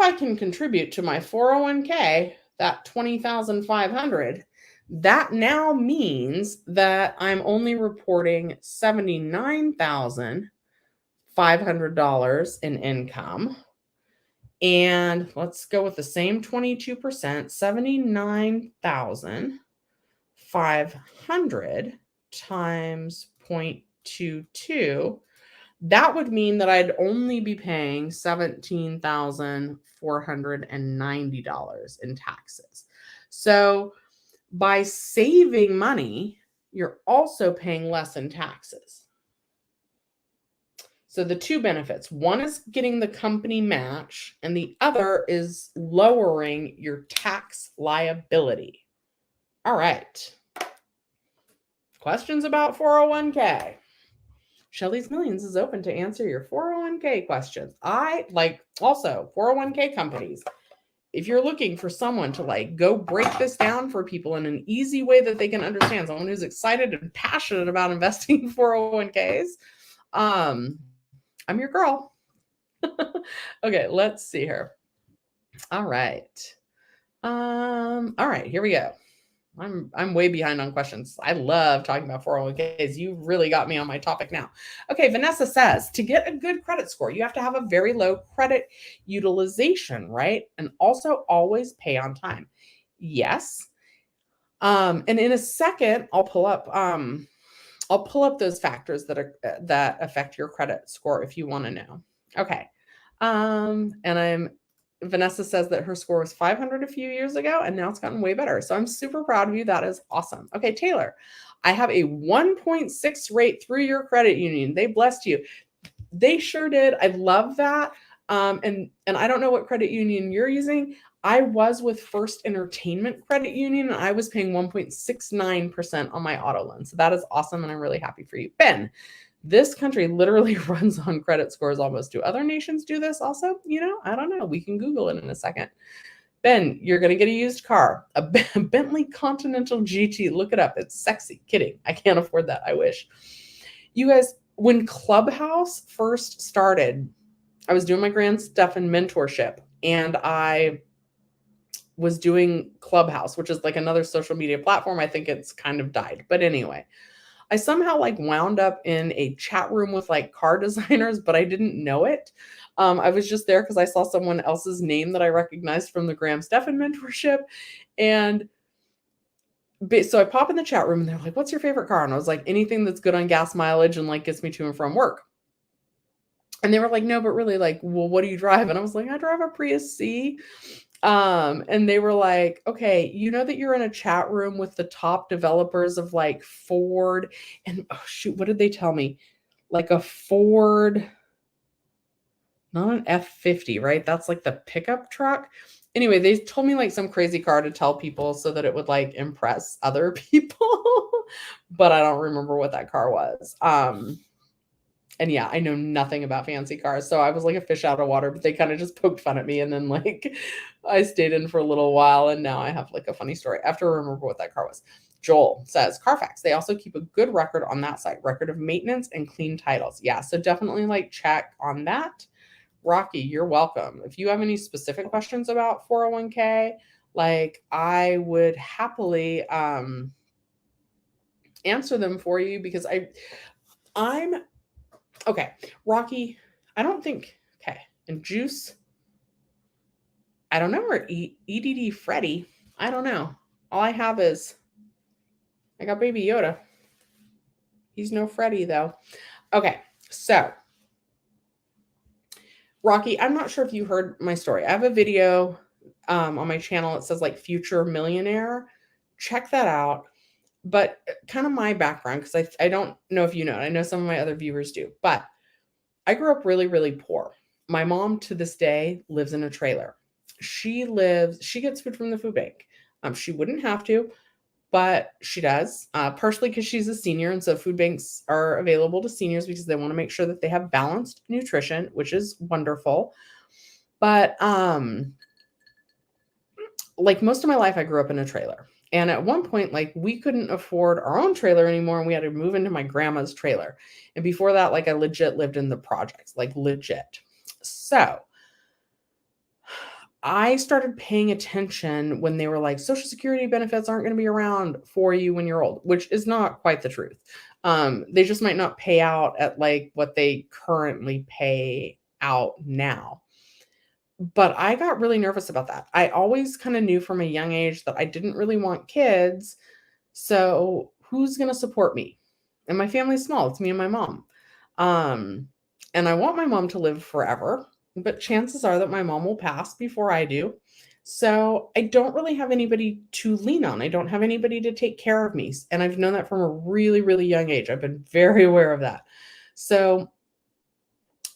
I can contribute to my 401k that $20,500, that now means that I'm only reporting $79,500 in income. And let's go with the same 22%, 79,500 times 0.22. That would mean that I'd only be paying $17,490 in taxes. So by saving money, you're also paying less in taxes. So the two benefits, one is getting the company match, and the other is lowering your tax liability. All right. Questions about 401k. Shelly's Millions is open to answer your 401k questions. I like also 401k companies. If you're looking for someone to like go break this down for people in an easy way that they can understand, someone who's excited and passionate about investing in 401ks, I'm your girl. Okay, let's see here. All right. All right, here we go. I'm way behind on questions. I love talking about 401ks. You really got me on my topic now. Okay, Vanessa says, to get a good credit score, you have to have a very low credit utilization, right? And also always pay on time. Yes. And in a second, I'll pull up those factors that affect your credit score if you want to know. Okay. And Vanessa says that her score was 500 a few years ago, and now it's gotten way better. So I'm super proud of you. That is awesome. Okay, Taylor, I have a 1.6 rate through your credit union. They blessed you. They sure did. I love that. And I don't know what credit union you're using. I was with First Entertainment Credit Union, and I was paying 1.69% on my auto loan. So that is awesome, and I'm really happy for you. Ben, this country literally runs on credit scores almost. Do other nations do this also? I don't know. We can Google it in a second. Ben, you're going to get a used car, a Bentley Continental GT. Look it up. It's sexy. Kidding. I can't afford that. I wish. You guys, when Clubhouse first started, I was doing my Grand Stefan mentorship, and I was doing Clubhouse, which is like another social media platform. I think it's kind of died. But anyway, I somehow like wound up in a chat room with like car designers, but I didn't know it. I was just there because I saw someone else's name that I recognized from the Graham Stephan mentorship. And so I pop in the chat room and they're like, what's your favorite car? And I was like, anything that's good on gas mileage and like gets me to and from work. And they were like, no, but really, like, well, what do you drive? And I was like, I drive a Prius C. And they were like, okay, you know that you're in a chat room with the top developers of like Ford and oh shoot, what did they tell me? Like a Ford, not an F-50, right? That's like the pickup truck. Anyway, they told me like some crazy car to tell people so that it would like impress other people, but I don't remember what that car was. And yeah, I know nothing about fancy cars. So I was like a fish out of water, but they kind of just poked fun at me. And then like I stayed in for a little while, and now I have like a funny story. I have to remember what that car was. Joel says, Carfax, they also keep a good record on that site, record of maintenance and clean titles. Yeah, so definitely like check on that. Rocky, you're welcome. If you have any specific questions about 401k, like I would happily answer them for you because I'm okay. Rocky, I don't think, okay. And Juice, I don't know, or EDD Freddy, I don't know. All I have is, I got Baby Yoda. He's no Freddy though. Okay, so Rocky, I'm not sure if you heard my story. I have a video on my channel. It says like Future Millionaire. Check that out. But kind of my background, because I don't know if you know it. I know some of my other viewers do. But I grew up really, really poor. My mom to this day lives in a trailer. She gets food from the food bank. She wouldn't have to, but she does, partially because she's a senior. And so food banks are available to seniors because they want to make sure that they have balanced nutrition, which is wonderful. But like most of my life, I grew up in a trailer. And at one point, like we couldn't afford our own trailer anymore, and we had to move into my grandma's trailer. And before that, like I legit lived in the projects, like legit. So I started paying attention when they were like, Social Security benefits aren't going to be around for you when you're old, which is not quite the truth. They just might not pay out at like what they currently pay out now. But I got really nervous about that. I always kind of knew from a young age that I didn't really want kids. So who's going to support me? And my family's small. It's me and my mom. And I want my mom to live forever, but chances are that my mom will pass before I do. So I don't really have anybody to lean on. I don't have anybody to take care of me. And I've known that from a really, really young age. I've been very aware of that. So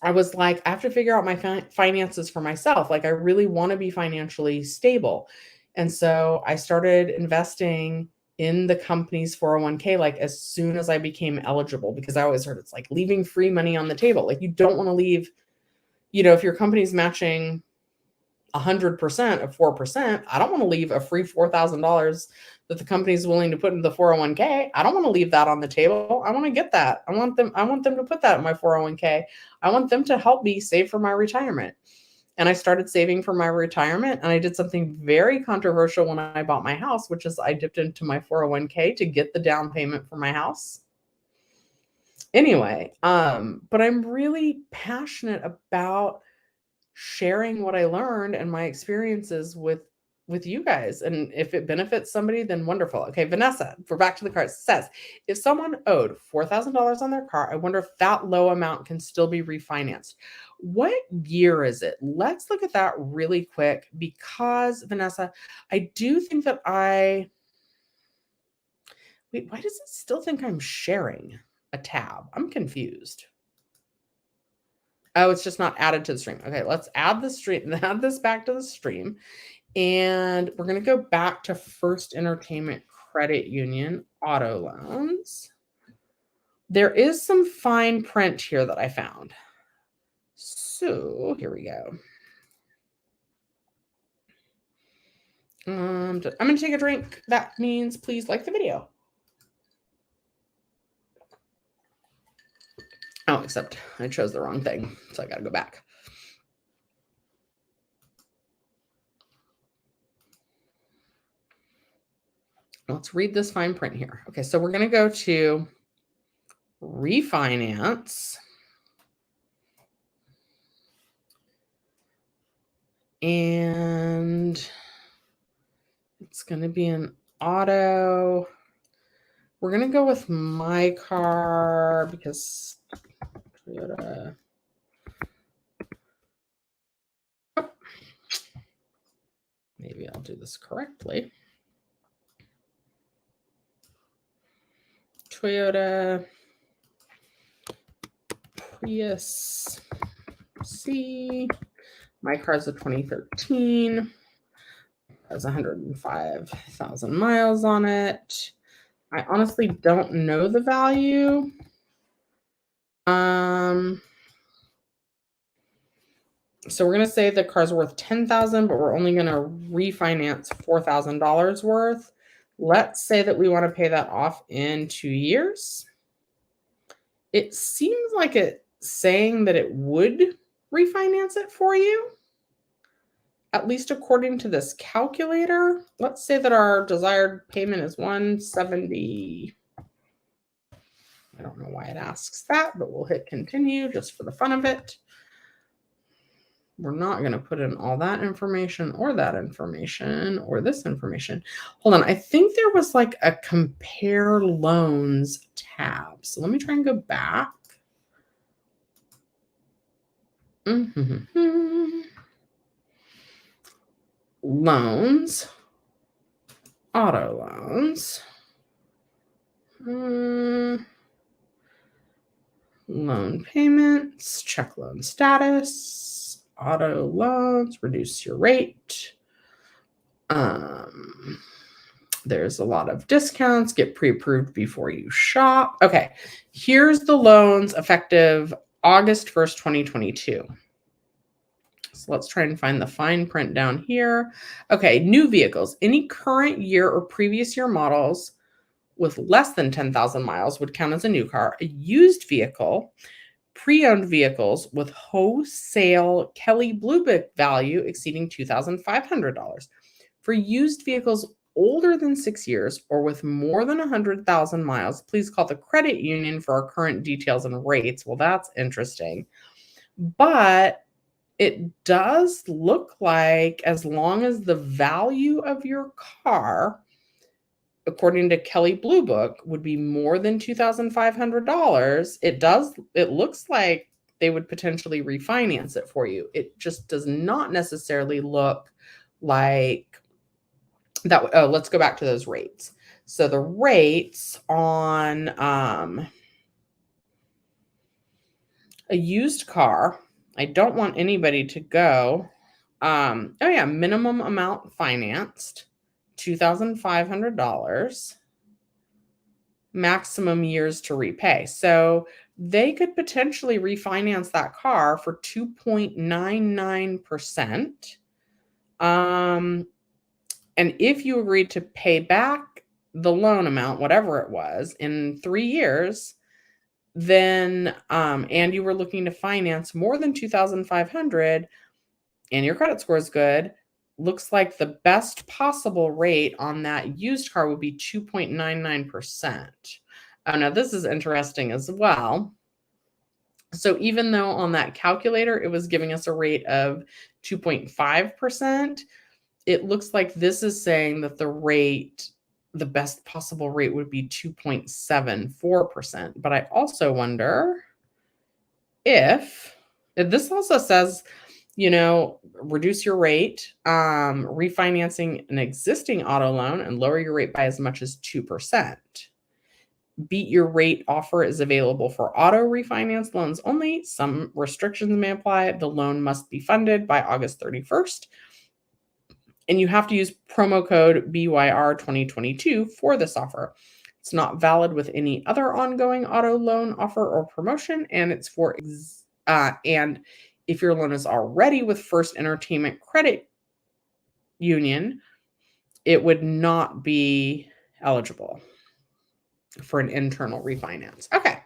I was like, I have to figure out my finances for myself. Like, I really want to be financially stable. And so I started investing in the company's 401k like as soon as I became eligible, because I always heard it's like leaving free money on the table. Like, you don't want to leave, if your company's matching 100% of 4%, I don't want to leave a free $4,000 that the company's willing to put into the 401k. I don't want to leave that on the table. I want to get that. I want them to put that in my 401k. I want them to help me save for my retirement. And I started saving for my retirement, and I did something very controversial when I bought my house, which is I dipped into my 401k to get the down payment for my house. Anyway, but I'm really passionate about sharing what I learned and my experiences with you guys. And if it benefits somebody, then wonderful. Okay, Vanessa, we're back to the cars, says, if someone owed $4,000 on their car, I wonder if that low amount can still be refinanced. What year is it? Let's look at that really quick, because Vanessa, I do think that wait, why does it still think I'm sharing a tab? I'm confused. Oh, it's just not added to the stream. Okay, let's add the stream, add this back to the stream. And we're going to go back to First Entertainment Credit Union auto loans. There is some fine print here that I found. So here we go. I'm going to take a drink. That means please like the video. Oh, except I chose the wrong thing, so I got to go back. Let's read this fine print here. Okay, so we're going to go to refinance. And it's going to be an auto. We're going to go with my car because Toyota. Oh, maybe I'll do this correctly. Toyota Prius C. My car's a 2013. Has 105,000 miles on it. I honestly don't know the value. So we're going to say the car's worth $10,000, but we're only going to refinance $4,000 worth. Let's say that we want to pay that off in 2 years. It seems like it's saying that it would refinance it for you, at least according to this calculator. Let's say that our desired payment is $170. I don't know why it asks that, but we'll hit continue just for the fun of it. We're not going to put in all that information or that information or this information. Hold on. I think there was like a compare loans tab. So let me try and go back. Loans, auto loans, loan payments, check loan status, auto loans, reduce your rate. There's a lot of discounts, get pre-approved before you shop. Okay, here's the loans effective August 1st, 2022. So let's try and find the fine print down here. Okay, new vehicles. Any current year or previous year models with less than 10,000 miles would count as a new car. A used vehicle, pre-owned vehicles with wholesale Kelley Blue Book value exceeding $2,500. For used vehicles older than 6 years or with more than 100,000 miles, please call the credit union for our current details and rates. Well, that's interesting. But it does look like as long as the value of your car, according to Kelley Blue Book, would be more than $2,500, it looks like they would potentially refinance it for you. It just does not necessarily look like that. Oh, let's go back to those rates. So the rates on a used car, I don't want anybody to go. Oh yeah, minimum amount financed, $2,500. Maximum years to repay. So they could potentially refinance that car for 2.99%. And if you agreed to pay back the loan amount, whatever it was, in 3 years, then and you were looking to finance more than 2,500 and your credit score is good, looks like the best possible rate on that used car would be 2.99%. Oh, now this is interesting as well. So even though on that calculator it was giving us a rate of 2.5%, it looks like this is saying that the best possible rate would be 2.74%. But I also wonder if this also says, reduce your rate, refinancing an existing auto loan and lower your rate by as much as 2%. Beat your rate offer is available for auto refinance loans only. Some restrictions may apply. The loan must be funded by August 31st. And you have to use promo code BYR2022 for this offer. It's not valid with any other ongoing auto loan offer or promotion, and it's for and if your loan is already with First Entertainment Credit Union, it would not be eligible for an internal refinance. Okay.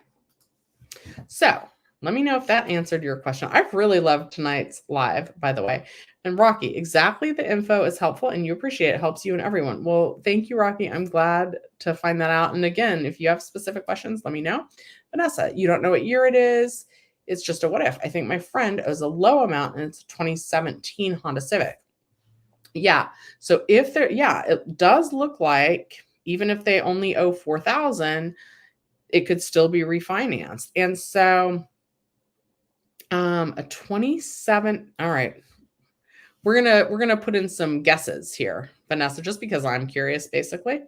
So let me know if that answered your question. I've really loved tonight's live, by the way. And Rocky, exactly, the info is helpful and you appreciate it. It helps you and everyone. Well, thank you, Rocky. I'm glad to find that out. And again, if you have specific questions, let me know. Vanessa, you don't know what year it is. It's just a what if. I think my friend owes a low amount and it's a 2017 Honda Civic. Yeah. So if it does look like even if they only owe $4,000, it could still be refinanced. And so a 27, all right. We're gonna put in some guesses here, Vanessa, just because I'm curious, basically.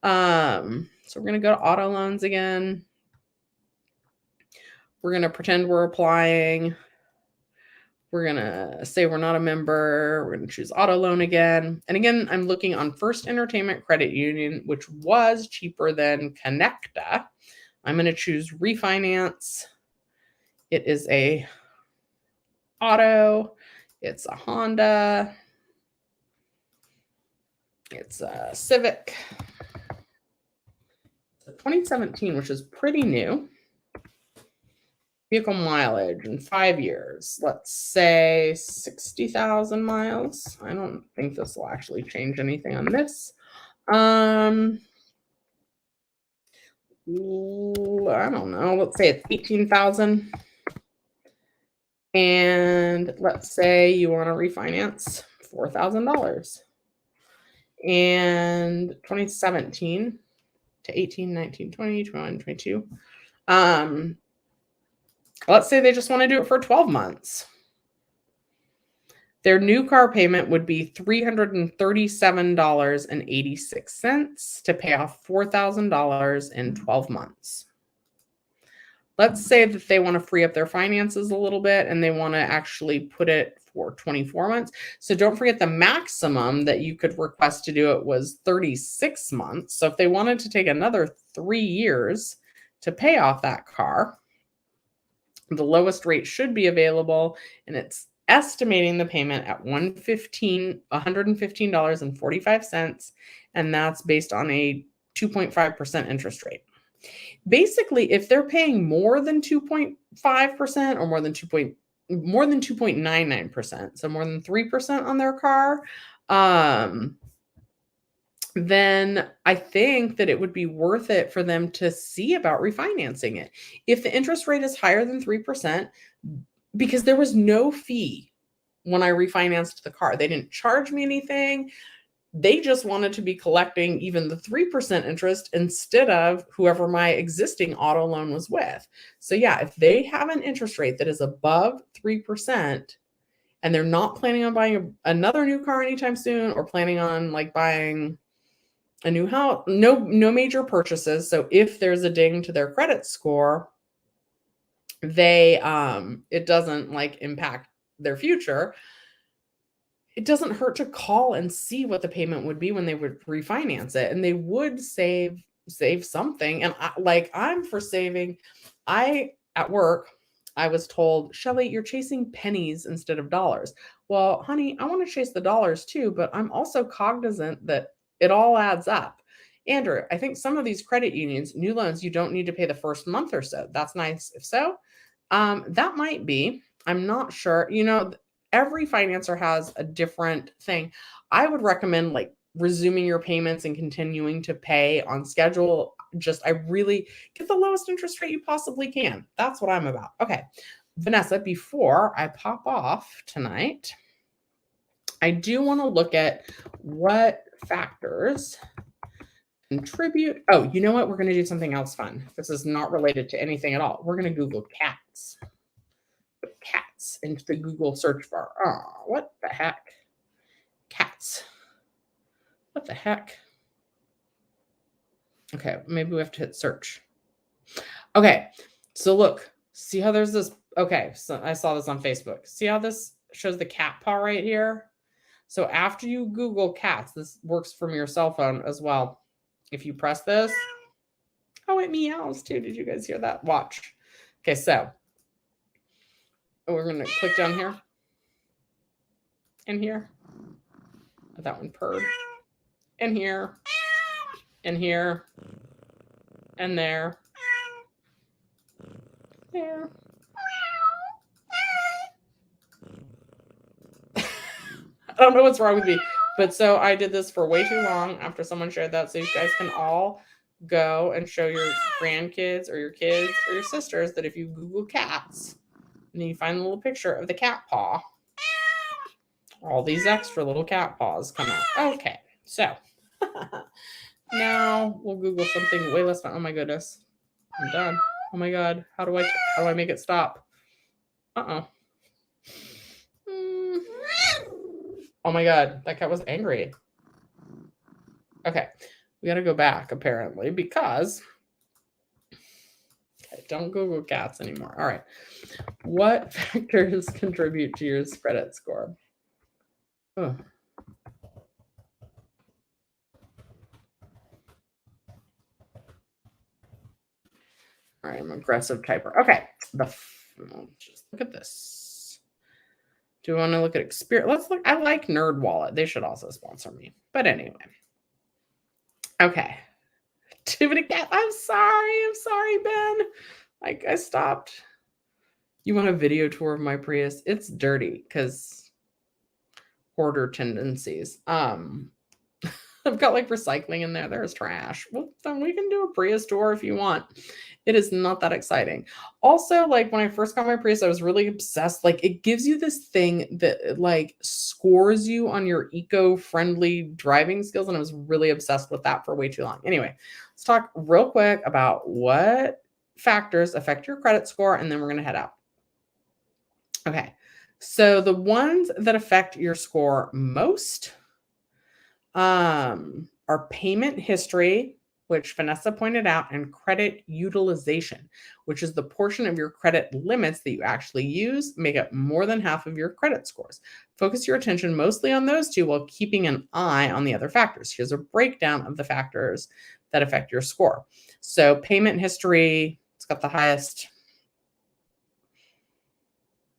So we're gonna go to auto loans again. We're gonna pretend we're applying. We're gonna say we're not a member. We're gonna choose auto loan again. And again, I'm looking on First Entertainment Credit Union, which was cheaper than Connecta. I'm gonna choose refinance. It is a auto. It's a Honda. It's a Civic. It's a 2017, which is pretty new. Vehicle mileage in 5 years. Let's say 60,000 miles. I don't think this will actually change anything on this. I don't know. Let's say it's 18,000. And let's say you want to refinance $4,000. And 2017 to 18, 19, 20, 21, 22. Let's say they just want to do it for 12 months. Their new car payment would be $337.86 to pay off $4,000 in 12 months. Let's say that they want to free up their finances a little bit and they want to actually put it for 24 months. So don't forget the maximum that you could request to do it was 36 months. So if they wanted to take another 3 years to pay off that car, the lowest rate should be available, and it's estimating the payment at $115.45, and that's based on a 2.5% interest rate. Basically, if they're paying more than 2.5% or more than 2.99%, so more than 3% on their car, then I think that it would be worth it for them to see about refinancing it. If the interest rate is higher than 3%, because there was no fee when I refinanced the car, they didn't charge me anything. They just wanted to be collecting even the 3% interest instead of whoever my existing auto loan was with. So yeah, if they have an interest rate that is above 3%, and they're not planning on buying another new car anytime soon, or planning on like buying a new house, no major purchases. So if there's a ding to their credit score, they it doesn't like impact their future. It doesn't hurt to call and see what the payment would be when they would refinance it, and they would save something. And I'm for saving. At work, I was told, Shelly, you're chasing pennies instead of dollars. Well, honey, I want to chase the dollars too, but I'm also cognizant that it all adds up. Andrew, I think some of these credit unions, new loans, you don't need to pay the first month or so. That's nice. If so, that might be. I'm not sure. Every financer has a different thing. I would recommend like resuming your payments and continuing to pay on schedule. I really get the lowest interest rate you possibly can. That's what I'm about. Okay. Vanessa, before I pop off tonight, I do want to look at what factors contribute. Oh, you know what? We're going to do something else fun. This is not related to anything at all. We're going to Google cats. Put cats into the Google search bar. Oh, what the heck? Cats. What the heck? Okay, maybe we have to hit search. Okay, so look, see how there's this. Okay, so I saw this on Facebook. See how this shows the cat paw right here? So after you Google cats, this works from your cell phone as well. If you press this, oh, it meows too. Did you guys hear that? Watch. Okay, so we're going to click down here and here. That one purred. And here. And here. And there. There. I don't know what's wrong with me. But so I did this for way too long after someone shared that. So you guys can all go and show your grandkids or your kids or your sisters that if you Google cats and then you find the little picture of the cat paw, all these extra little cat paws come out. Okay, so now we'll Google something way less fun. Oh my goodness, I'm done. Oh my god, how do I make it stop? Oh my god, that cat was angry. Okay, we gotta go back apparently because don't Google cats anymore. All right, what factors contribute to your credit score? Oh. All right, I'm an aggressive typer. Okay, just look at this. Do we want to look at experience? Let's look. I like NerdWallet. They should also sponsor me. But anyway. Okay. Tiffany Cat. I'm sorry, Ben. I stopped. You want a video tour of my Prius? It's dirty because hoarder tendencies. I've got like recycling in there. There's trash. Well, then we can do a Prius tour if you want. It is not that exciting. Also, like when I first got my Prius, I was really obsessed. Like it gives you this thing that like scores you on your eco-friendly driving skills. And I was really obsessed with that for way too long. Anyway, let's talk real quick about what factors affect your credit score. And then we're going to head out. Okay. So the ones that affect your score most are payment history, which Vanessa pointed out, and credit utilization, which is the portion of your credit limits that you actually use, make up more than half of your credit scores. Focus your attention mostly on those two while keeping an eye on the other factors. Here's a breakdown of the factors that affect your score. So payment history, it's got the highest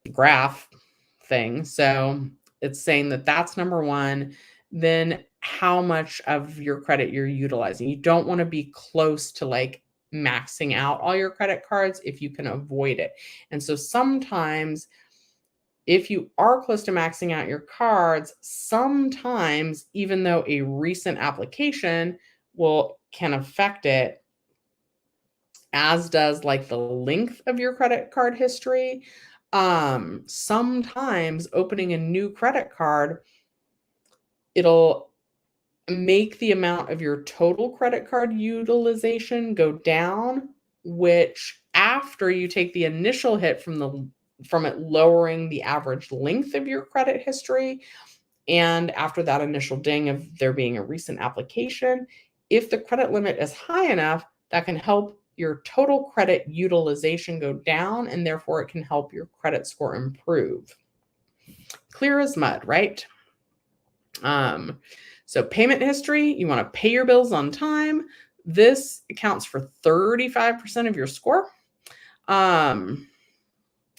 graph thing. So it's saying that that's number one. Then how much of your credit you're utilizing. You don't want to be close to like maxing out all your credit cards if you can avoid it. And so sometimes if you are close to maxing out your cards, sometimes even though a recent application can affect it, as does like the length of your credit card history. Sometimes opening a new credit card, it'll make the amount of your total credit card utilization go down, which after you take the initial hit from the from it lowering the average length of your credit history. And after that initial ding of there being a recent application, if the credit limit is high enough, that can help your total credit utilization go down, and therefore it can help your credit score improve. Clear as mud, right? So payment history, you want to pay your bills on time. This accounts for 35% of your score. And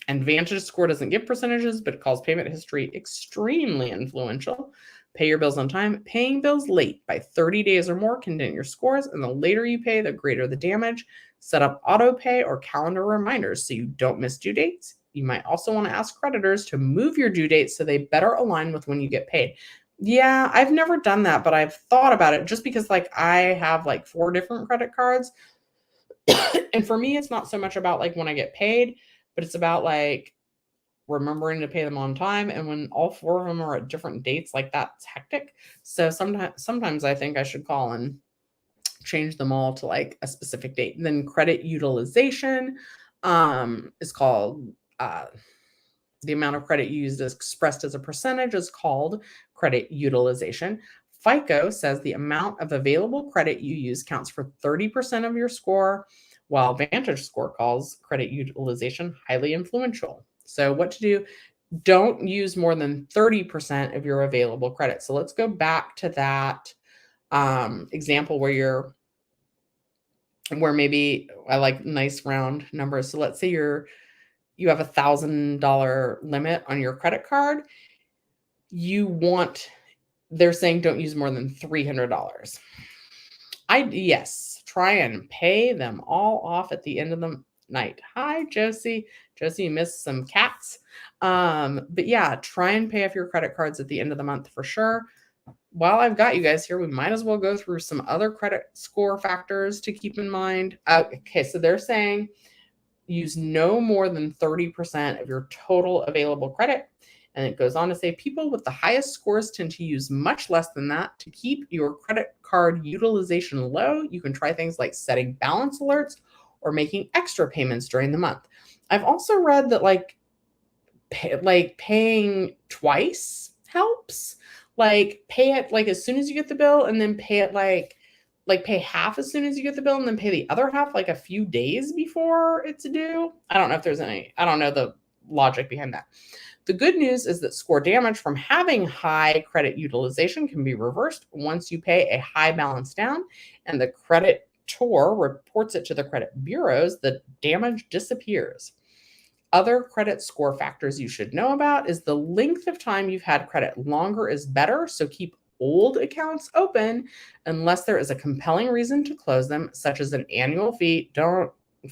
Vantage Score doesn't give percentages, but it calls payment history extremely influential. Pay your bills on time. Paying bills late by 30 days or more can dent your scores, and the later you pay, the greater the damage. Set up auto pay or calendar reminders so you don't miss due dates. You might also want to ask creditors to move your due dates so they better align with when you get paid. Yeah, I've never done that, but I've thought about it just because like I have like 4 different credit cards. And for me, it's not so much about like when I get paid, but it's about like remembering to pay them on time. And when all 4 of them are at different dates, like that's hectic. So sometimes I think I should call and change them all to like a specific date. And then credit utilization is called the amount of credit used is expressed as a percentage is called credit utilization. FICO says the amount of available credit you use counts for 30% of your score, while Vantage Score calls credit utilization highly influential. So what to do? Don't use more than 30% of your available credit. So let's go back to that example where maybe I like nice round numbers. So let's say you have $1,000 limit on your credit card. They're saying don't use more than $300. Yes, try and pay them all off at the end of the night. Hi, Josie. Josie, you missed some cats. But yeah, try and pay off your credit cards at the end of the month for sure. While I've got you guys here, we might as well go through some other credit score factors to keep in mind. Okay, so they're saying use no more than 30% of your total available credit. And it goes on to say people with the highest scores tend to use much less than that. To keep your credit card utilization low, you can try things like setting balance alerts or making extra payments during the month. I've also read that paying twice helps. Like pay it like as soon as you get the bill, and then pay it like pay half as soon as you get the bill, and then pay the other half like a few days before it's due. I don't know the logic behind that. The good news is that score damage from having high credit utilization can be reversed once you pay a high balance down and the creditor reports it to the credit bureaus. The damage disappears. Other credit score factors you should know about is the length of time you've had credit. Longer is better, so keep old accounts open unless there is a compelling reason to close them, such as an annual fee.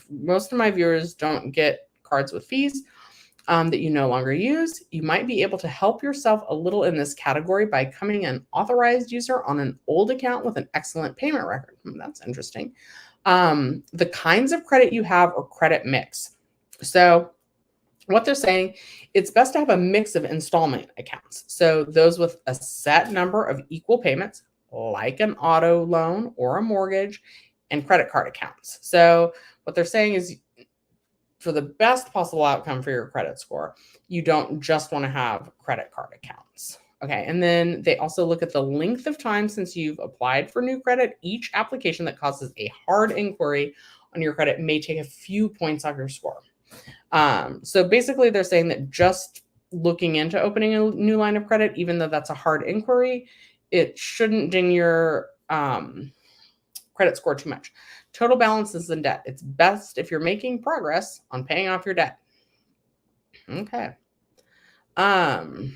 Most of my viewers don't get cards with fees that you no longer use. You might be able to help yourself a little in this category by becoming an authorized user on an old account with an excellent payment record. That's interesting. The kinds of credit you have or credit mix. So what they're saying, it's best to have a mix of installment accounts. So those with a set number of equal payments, like an auto loan or a mortgage, and credit card accounts. So what they're saying is for the best possible outcome for your credit score, you don't just want to have credit card accounts. Okay, and then they also look at the length of time since you've applied for new credit. Each application that causes a hard inquiry on your credit may take a few points off your score. So basically they're saying that just looking into opening a new line of credit, even though that's a hard inquiry, it shouldn't ding your credit score too much. Total balances in debt. It's best if you're making progress on paying off your debt. Okay. So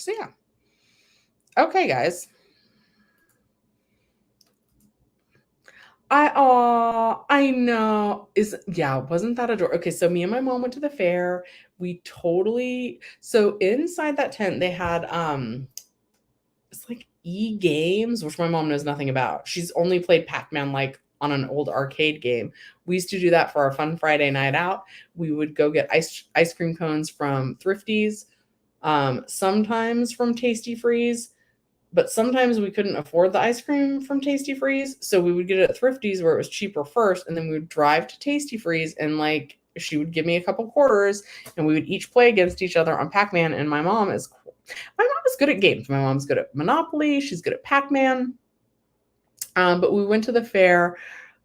yeah. Okay, guys. I know. Wasn't that adorable? Okay, so me and my mom went to the fair. So inside that tent they had it's like e-games, which my mom knows nothing about. She's only played Pac-Man like on an old arcade game. We used to do that for our fun Friday night out. We would go get ice cream cones from Thrifties, sometimes from Tasty Freeze, but sometimes we couldn't afford the ice cream from Tasty Freeze, so we would get it at Thrifties where it was cheaper first, and then we would drive to Tasty Freeze and like she would give me a couple quarters and we would each play against each other on Pac-Man. And my mom is good at games. My mom's good at Monopoly. She's good at Pac-Man. But we went to the fair.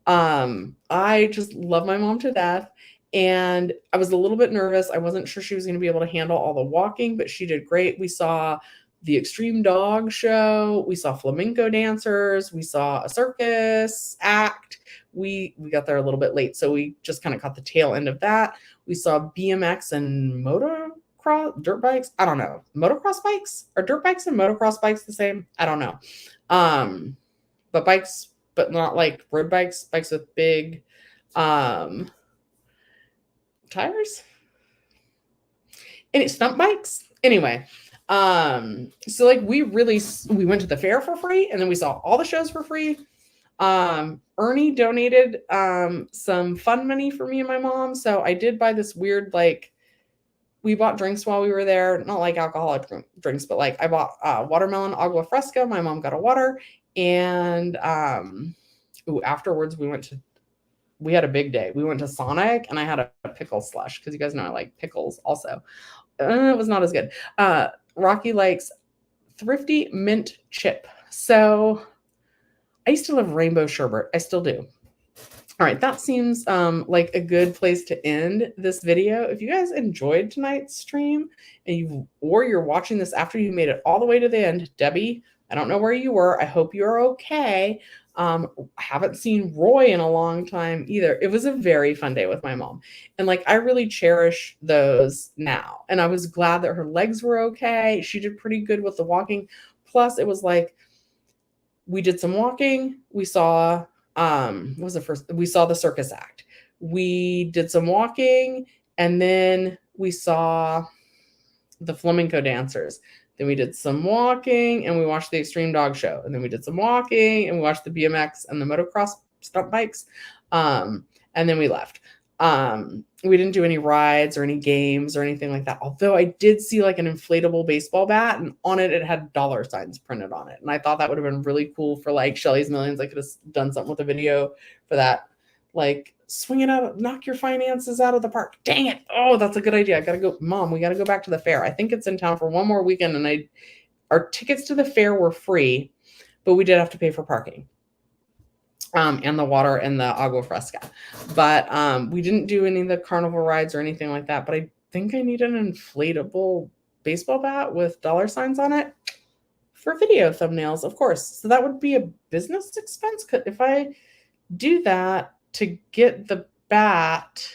I just love my mom to death. And I was a little bit nervous. I wasn't sure she was going to be able to handle all the walking, but she did great. We saw the Extreme Dog Show. We saw flamenco dancers. We saw a circus act. We got there a little bit late, so we just kind of caught the tail end of that. We saw BMX and dirt bikes. I don't know. Motocross bikes? Are dirt bikes and motocross bikes the same? I don't know. But bikes, but not like road bikes, bikes with big tires. Any stunt bikes? Anyway, so like we went to the fair for free, and then we saw all the shows for free. Ernie donated some fund money for me and my mom, so I did buy this weird, like, we bought drinks while we were there, not like alcoholic drinks, but like I bought watermelon agua fresca. My mom got a water, and afterwards we had a big day. We went to Sonic, and I had a pickle slush because you guys know I like pickles also. It was not as good. Rocky likes Thrifty Mint Chip. So I used to love rainbow sherbet. I still do. All right, that seems like a good place to end this video. If you guys enjoyed tonight's stream and you're watching this after you made it all the way to the end, Debbie, I don't know where you were. I hope you're okay. I haven't seen Roy in a long time either. It was a very fun day with my mom. And like, I really cherish those now. And I was glad that her legs were okay. She did pretty good with the walking. Plus it was like, we did some walking. We saw, we saw the circus act. We did some walking, and then we saw the flamenco dancers. Then we did some walking, and we watched the Extreme Dog Show. And then we did some walking, and we watched the BMX and the motocross stunt bikes. And then we left. We didn't do any rides or any games or anything like that. Although I did see like an inflatable baseball bat, and on it had dollar signs printed on it. And I thought that would have been really cool for like Shelly's Millions. I could have done something with a video for that. Like, swing it out, knock your finances out of the park. Dang it. Oh, that's a good idea. I got to go. Mom, we got to go back to the fair. I think it's in town for one more weekend. And our tickets to the fair were free, but we did have to pay for parking. And the water and the agua fresca. But we didn't do any of the carnival rides or anything like that. But I think I need an inflatable baseball bat with dollar signs on it for video thumbnails, of course. So that would be a business expense. If I do that to get the bat,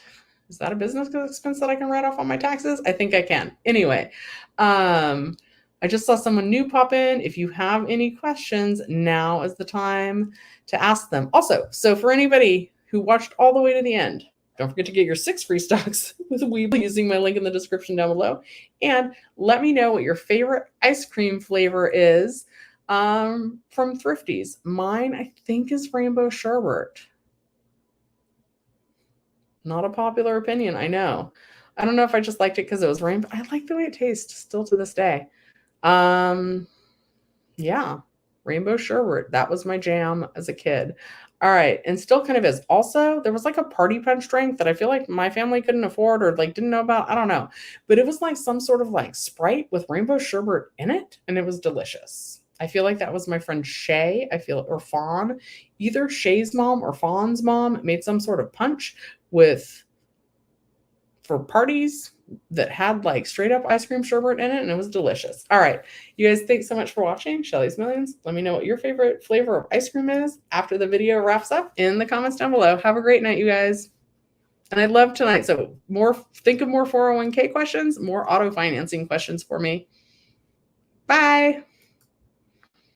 is that a business expense that I can write off on my taxes? I think I can. Anyway, I just saw someone new pop in. If you have any questions, now is the time to ask them. Also, so for anybody who watched all the way to the end, don't forget to get your 6 free stocks with Weebly using my link in the description down below. And let me know what your favorite ice cream flavor is from Thrifties. Mine, I think, is rainbow sherbet. Not a popular opinion, I know. I don't know if I just liked it because it was rainbow. I like the way it tastes still to this day. Yeah, rainbow sherbet. That was my jam as a kid. All right, and still kind of is. Also, there was like a party punch drink that I feel like my family couldn't afford or like didn't know about. I don't know, but it was like some sort of like Sprite with rainbow sherbet in it, and it was delicious. I feel like that was my friend Shay. Or Fawn. Either Shay's mom or Fawn's mom made some sort of punch for parties that had like straight up ice cream sherbet in it, and it was delicious. All right, you guys, thanks so much for watching Shelly's Millions. Let me know what your favorite flavor of ice cream is after the video wraps up in the comments down below. Have a great night, you guys. And I love tonight. So think of more 401k questions, more auto financing questions for me. Bye.